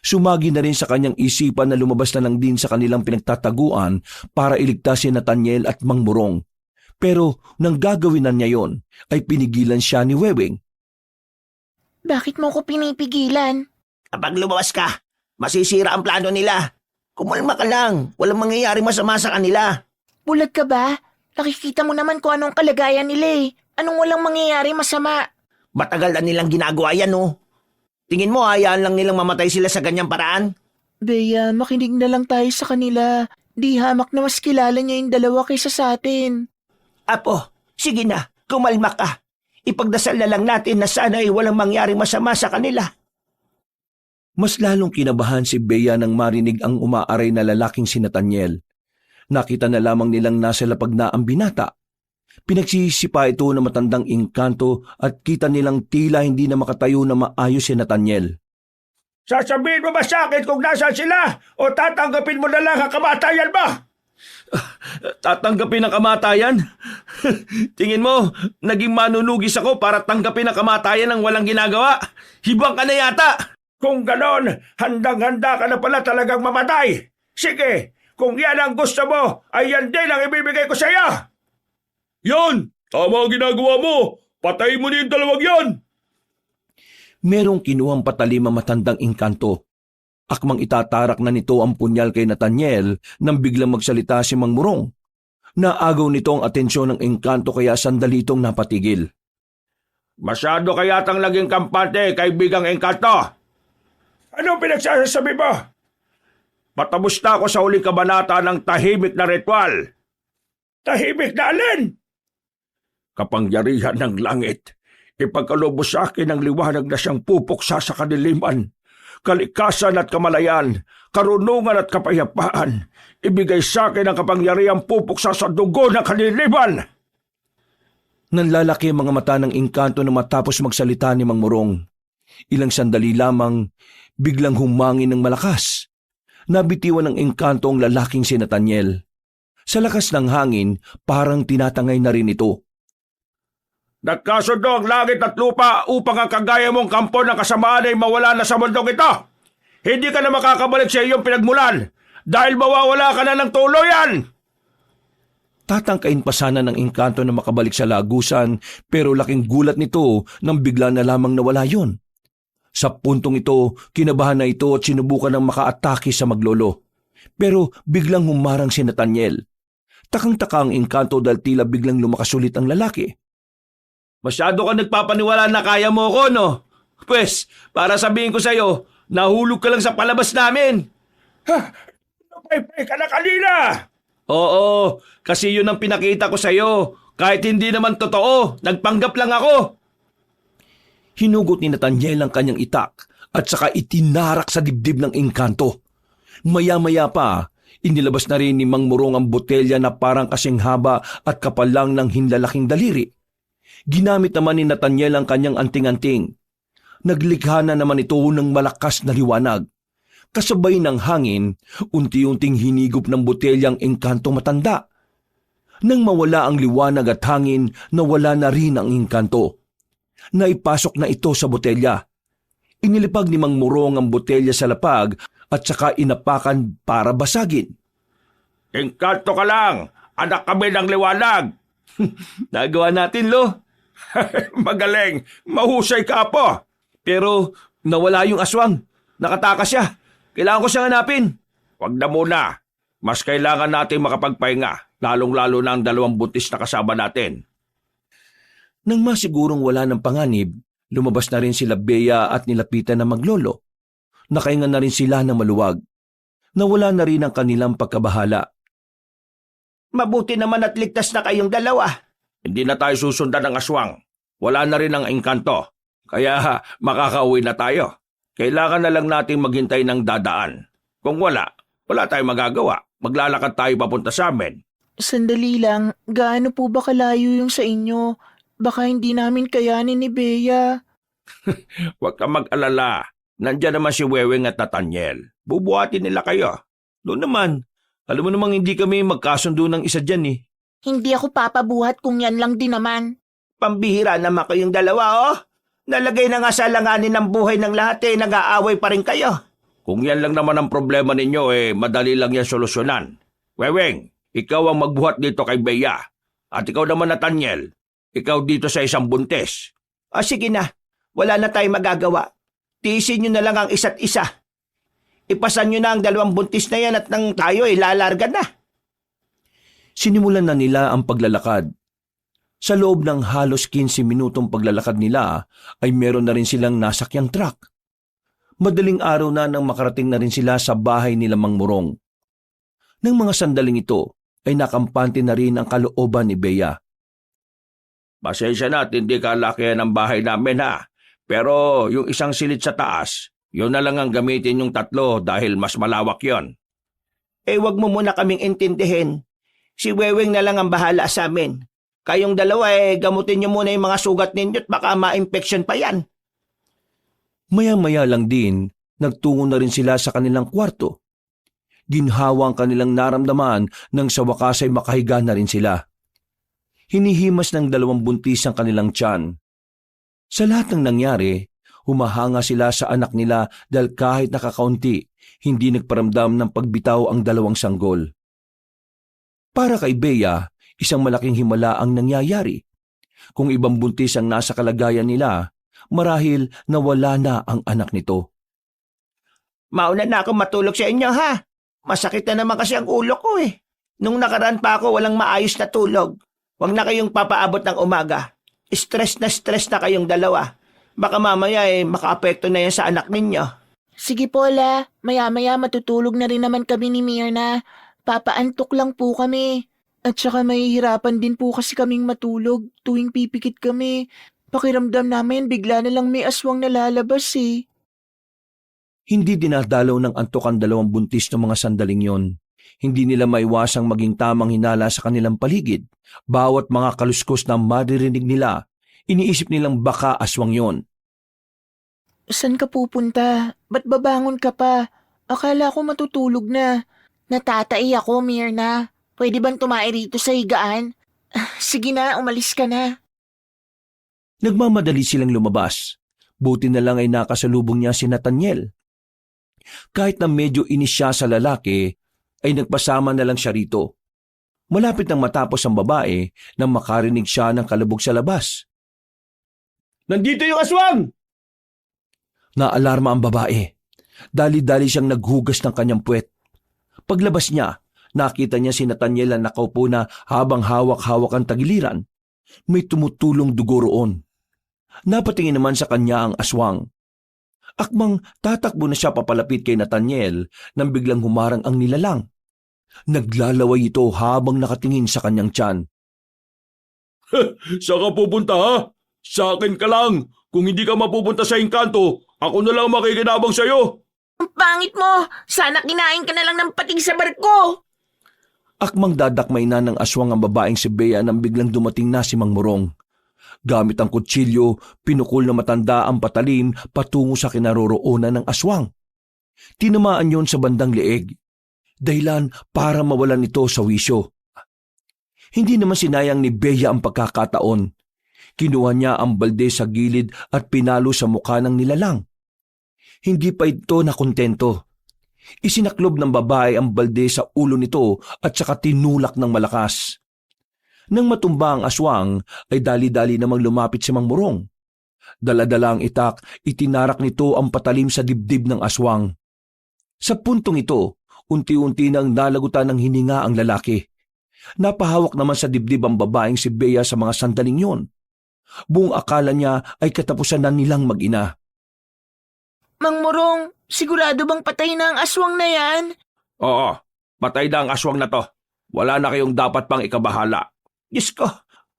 Sumagi na rin sa kanyang isipan na lumabas na lang din sa kanilang pinagtataguan para iligtas si Nathaniel at Mang Morong. Pero nang gagawin na niya yon, ay pinigilan siya ni Weweng. Bakit mo ko pinipigilan? Kapag lumabas ka, masisira ang plano nila. Kumalma ka lang, walang mangyayari masama sa kanila. Bulag ka ba? Nakikita mo naman kung anong kalagayan nila eh. Anong walang mangyayari masama? Matagal na nilang ginagawa yan, oh. Tingin mo, hayaan lang nilang mamatay sila sa ganyang paraan? Bea, makinig na lang tayo sa kanila. Di hamak na mas kilala niya yung dalawa kaysa sa atin. Apo, sige na, kumalma ka. Ipagdasal na lang natin na sana ay walang mangyaring masama sa kanila. Mas lalong kinabahan si Bea nang marinig ang umaaray na lalaking si Nathaniel. Nakita na lamang nilang nasa lapag na ang binata. Pinagsisipa ito ng matandang engkanto at kita nilang tila hindi na makatayo na maayos si Nathaniel. Sasabihin mo ba sa akin kung nasaan sila o tatanggapin mo na lang ang kamatayan mo? Tatanggapin ang kamatayan? Tingin mo, naging manunugis ako para tanggapin ang kamatayan ng walang ginagawa? Hibang ka na yata! Kung ganon, handang-handa ka na pala talagang mamatay. Sige, kung yan ang gusto mo, ay yan din ang ibibigay ko sa iyo. Yan! Tama ang ginagawa mo! Patayin mo na yung dalawang yan! Merong kinuhang patalim ang matandang engkanto. Akmang itatarak na nito ang punyal kay Nathaniel nang biglang magsalita si Mang Morong. Naagaw nito ang atensyon ng engkanto kaya sandali itong napatigil. Masyado kayatang laging kampante, kaibigang engkanto. Anong pinagsasabi mo? Patapos na ako sa huling kabanata ng tahimik na ritual. Tahimik na alin? Kapangyarihan ng langit, ipagkaloob sa akin ang liwanag na siyang pupuksa sa kadiliman. Kalikasan at kamalayan, karunungan at kapayapaan, ibigay sa akin ang kapangyarihang pupuksa sa dugo ng kadiliman. Nanlalaki ang mga mata ng engkanto na matapos magsalita ni Mang Morong. Ilang sandali lamang, biglang humangin ng malakas. Nabitiwan ng engkanto ang lalaking si Nathaniel. Sa lakas ng hangin, parang tinatangay na rin ito. Nagkasundo ang langit at lupa upang ang kagaya mong kampo ng kasamaan ay mawala na sa mundong ito. Hindi ka na makakabalik sa iyong pinagmulan dahil mawawala ka na ng tuluyan. Tatangkain pa sana ng engkanto na makabalik sa lagusan pero laking gulat nito nang bigla na lamang nawala yon. Sa puntong ito, kinabahan na ito at sinubukan ng makaatake sa maglolo. Pero biglang humarang si Nathaniel. Takang-taka ang engkanto dahil tila biglang lumakas ulit ang lalaki. Masyado ka nagpapaniwala na kaya mo ko, no? Pwes, para sabihin ko sa'yo, nahulog ka lang sa palabas namin. Napaypay ka na kanina! Oo, kasi yun ang pinakita ko sa'yo. Kahit hindi naman totoo, nagpanggap lang ako. Hinugot ni Nathaniel ang kanyang itak at saka itinarak sa dibdib ng engkanto. Maya-maya pa, inilabas na rin ni Mang Murong ang botelya na parang kasing haba at kapal lang ng hinlalaking daliri. Ginamit naman ni Nathaniel ang kanyang anting-anting. Naglikha na naman ito ng malakas na liwanag. Kasabay ng hangin, unti-unting hinigop ng botelyang engkanto matanda. Nang mawala ang liwanag at hangin, nawala na rin ang engkanto. Naipasok na ito sa botelya. Inilipag ni Mang Murong ang botelya sa lapag at saka inapakan para basagin. Engkanto ka lang! Anak kami ng liwanag! Nagawa natin, Lo. Magaling! Mahusay ka po! Pero nawala yung aswang. Nakatakas siya. Kailangan ko siyang hanapin. Huwag na muna. Mas kailangan natin makapagpahinga, lalong-lalo na ang 2 buntis na kasama natin. Nang masigurong wala ng panganib, lumabas na rin sila Bea at nilapitan na maglolo. Nakahinga na rin sila ng maluwag. Nawala na rin ang kanilang pagkabahala. Mabuti naman at ligtas na kayong dalawa. Hindi na tayo susundan ng aswang. Wala na rin ang engkanto. Kaya makakauwi na tayo. Kailangan na lang natin maghintay ng dadaan. Kung wala tayong magagawa. Maglalakad tayo papunta sa amin. Sandali lang, gaano po ba kalayo yung sa inyo? Baka hindi namin kayanin ni Bea. Huwag ka mag-alala. Nandiyan naman si Weweng at Nathaniel. Bubuhatin nila kayo. Doon naman, alam mo namang hindi kami magkasundo ng isa dyan eh. Hindi ako papabuhat kung yan lang din naman. Pambihira naman kayong dalawa, oh. Nalagay na nga sa langanin ng buhay ng lahat nag-aaway pa rin kayo. Kung yan lang naman ang problema ninyo, madali lang yan solusyonan. Weweng, ikaw ang magbuhat dito kay Bea. At ikaw naman, Nathaniel, ikaw dito sa isang buntis. Sige na, wala na tayong magagawa. Tiisin nyo na lang ang isa't isa. Ipasan nyo na ang 2 buntis na yan at nang tayo lalarga na. Sinimulan na nila ang paglalakad. Sa loob ng halos 15 minutong paglalakad nila ay meron na rin silang nasakyang truck. Madaling araw na nang makarating na rin sila sa bahay nila Mang Murong. Nang mga sandaling ito ay nakampante na rin ang kalooban ni Bea. Pasensya na at hindi kalakihan ang bahay namin ha. Pero yung isang silid sa taas, yun na lang ang gamitin yung 3 dahil mas malawak yon. Wag mo muna kaming intindihin. Si Weweng na lang ang bahala sa amin. Kayong dalawa gamutin nyo muna yung mga sugat ninyo at baka ma-infection pa yan. Maya-maya lang din, nagtungo na rin sila sa kanilang kwarto. Ginhawa ang kanilang naramdaman nang sa wakas ay makahiga na rin sila. Hinihimas ng 2 buntis ang kanilang tiyan. Sa lahat ng nangyari, humahanga sila sa anak nila dahil kahit nakakaunti, hindi nagparamdam ng pagbitaw ang 2 sanggol. Para kay Bea, isang malaking himala ang nangyayari. Kung ibang buntis ang nasa kalagayan nila, marahil nawala na ang anak nito. Mauna na ako matulog sa inyo, ha? Masakit na naman kasi ang ulo ko Nung nakaraan pa ako walang maayos na tulog. Huwag na kayong papaabot ng umaga. Stress na kayong dalawa. Baka mamaya makaapekto na yan sa anak ninyo. Sige po, La. Maya-maya matutulog na rin naman kami ni Myrna. Papaantok lang po kami. At saka mahihirapan din po kasi kaming matulog tuwing pipikit kami. Pakiramdam namin bigla na lang may aswang nalalabas Hindi dinadalaw ng antok ang 2 buntis ng mga sandaling yon. Hindi nila maiwasang maging tamang hinala sa kanilang paligid. Bawat mga kaluskos na maririnig nila, iniisip nilang baka aswang yon. Saan ka pupunta? Ba't babangon ka pa? Akala ko matutulog na. Natatai ako, Myrna. Pwede bang tumae rito sa higaan? Sige na, umalis ka na. Nagmamadali silang lumabas. Buti na lang ay nakasalubong niya si Nathaniel. Kahit na medyo inis siya sa lalaki, ay nagpasama na lang siya rito. Malapit nang matapos ang babae nang makarinig siya ng kalabog sa labas. Nandito yung aswang! Naalarma ang babae. Dali-dali siyang naghugas ng kanyang puwet. Paglabas niya, nakita niya si Nathaniel na nakaupo na habang hawak-hawak ang tagiliran. May tumutulong dugo roon. Napatingin naman sa kanya ang aswang. Akmang tatakbo na siya papalapit kay Nathaniel nang biglang humarang ang nilalang. Naglalaway ito habang nakatingin sa kanyang tiyan. Saan ka pupunta ha? Sa akin ka lang. Kung hindi ka mapupunta sa engkanto, ako na lang makikinabang sa'yo. Ang pangit mo! Sana kinain ka na lang ng pating sa barko! Akmang dadakmay na ng aswang ang babaeng si Bea nang biglang dumating na si Mang Morong. Gamit ang kutsilyo, pinukol na matanda ang patalim patungo sa kinaroroonan ng aswang. Tinamaan yon sa bandang leeg. Dahilan para mawalan ito sa wisyo. Hindi naman sinayang ni Bea ang pagkakataon. Kinuha niya ang balde sa gilid at pinalo sa mukha ng nilalang. Hindi pa ito nakontento. Isinaklob ng babae ang balde sa ulo nito at saka tinulak ng malakas. Nang matumba ang aswang, ay dali-dali namang lumapit si Mang Morong. Dala-dala ang itak, itinarak nito ang patalim sa dibdib ng aswang. Sa puntong ito, unti-unti nang nalagutan ng hininga ang lalaki. Napahawak naman sa dibdib ang babaeng si Bea sa mga sandaling yon. Buong akala niya ay katapusan na nilang mag-ina. Mang Morong, sigurado bang patay na ang aswang na yan? Oo, patay na ang aswang na to. Wala na kayong dapat pang ikabahala. Diyos ko,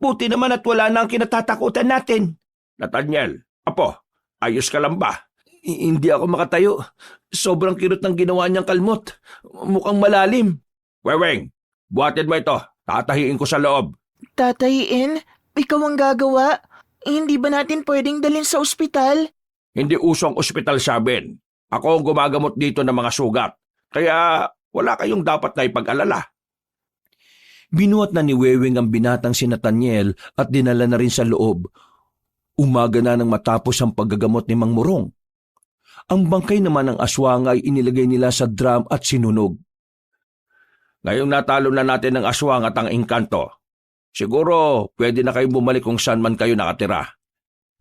buti naman at wala na ang kinatatakutan natin. Nathaniel, apo, ayos ka lang ba? Hindi ako makatayo. Sobrang kirot ng ginawa niyang kalmot. Mukhang malalim. Weweng, buhatin mo ito. Tatahiin ko sa loob. Tatayin? Ikaw ang gagawa? Hindi ba natin pwedeng dalhin sa ospital? Hindi usong ospital sa amin. Ako ang gumagamot dito ng mga sugat. Kaya wala kayong dapat na ipag-alala. Binuhat na ni Wewing ang binatang si Nathaniel at dinala na rin sa loob. Umaga na nang matapos ang paggagamot ni Mang Morong. Ang bangkay naman ng aswang ay inilagay nila sa drum at sinunog. Ngayong natalo na natin ang aswang at ang engkanto, siguro pwede na kayong bumalik kung saan man kayo nakatira.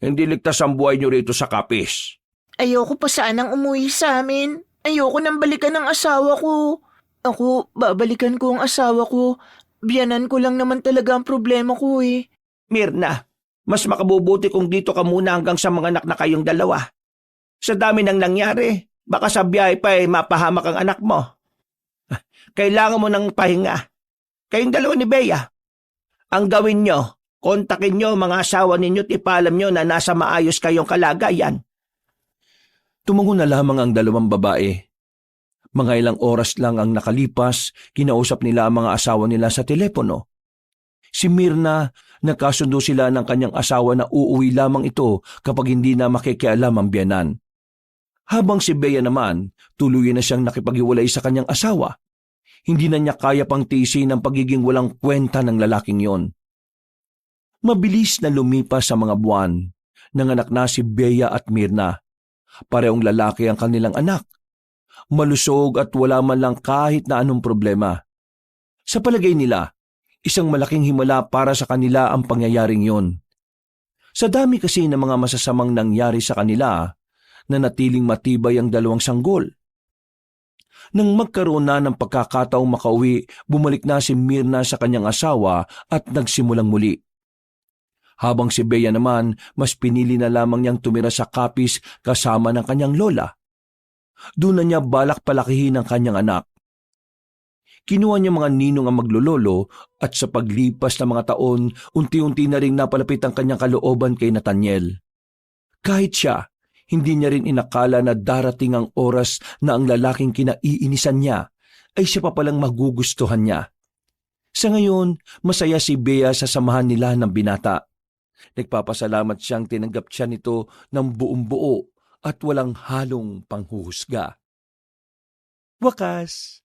Hindi ligtas ang buhay nyo rito sa Kapis. Ayoko pa sanang umuwi sa amin. Ayoko nang balikan ng asawa ko. Ako, babalikan ko ang asawa ko. Biyanan ko lang naman talaga ang problema ko eh. Mirna, mas makabubuti kung dito ka muna hanggang sa mga anak na kayong dalawa. Sa dami nang nangyari, baka sa biyahe pa ay mapahamak ang anak mo. Kailangan mo ng pahinga. Kayong dalawa ni Bea. Ang gawin nyo, kontakin nyo mga asawa ninyo at ipaalam nyo na nasa maayos kayong kalagayan. Tumango na lamang ang dalawang babae. Mga ilang oras lang ang nakalipas, kinausap nila ang mga asawa nila sa telepono. Si Mirna, nagkasundo sila ng kanyang asawa na uuwi lamang ito kapag hindi na makikialam ang biyanan. Habang si Bea naman, tuluyan na siyang nakipaghiwalay sa kanyang asawa. Hindi na niya kaya pang tiisin ang pagiging walang kwenta ng lalaking yon. Mabilis na lumipas sa mga buwan. Nanganak na si Bea at Mirna. Parehong lalaki ang kanilang anak. Malusog at wala man lang kahit na anong problema. Sa palagay nila, isang malaking himala para sa kanila ang pangyayaring yon. Sa dami kasi ng mga masasamang nangyari sa kanila, nanatiling matibay ang dalawang sanggol. Nang magkaroon na ng pagkakataong makauwi, bumalik na si Mirna sa kanyang asawa at nagsimulang muli. Habang si Bea naman, mas pinili na lamang niyang tumira sa Kapis kasama ng kanyang lola. Doon na niya balak palakihin ang kanyang anak. Kinuha niya mga ninong ang maglololo at sa paglipas ng mga taon, unti-unti na rin napalapit ang kanyang kalooban kay Nathaniel. Kahit siya, hindi niya rin inakala na darating ang oras na ang lalaking kinaiinisan niya ay siya pa palang magugustuhan niya. Sa ngayon, masaya si Bea sa samahan nila ng binata. Nagpapasalamat siyang tinanggap siya nito ng buong buo at walang halong panghuhusga. Wakas!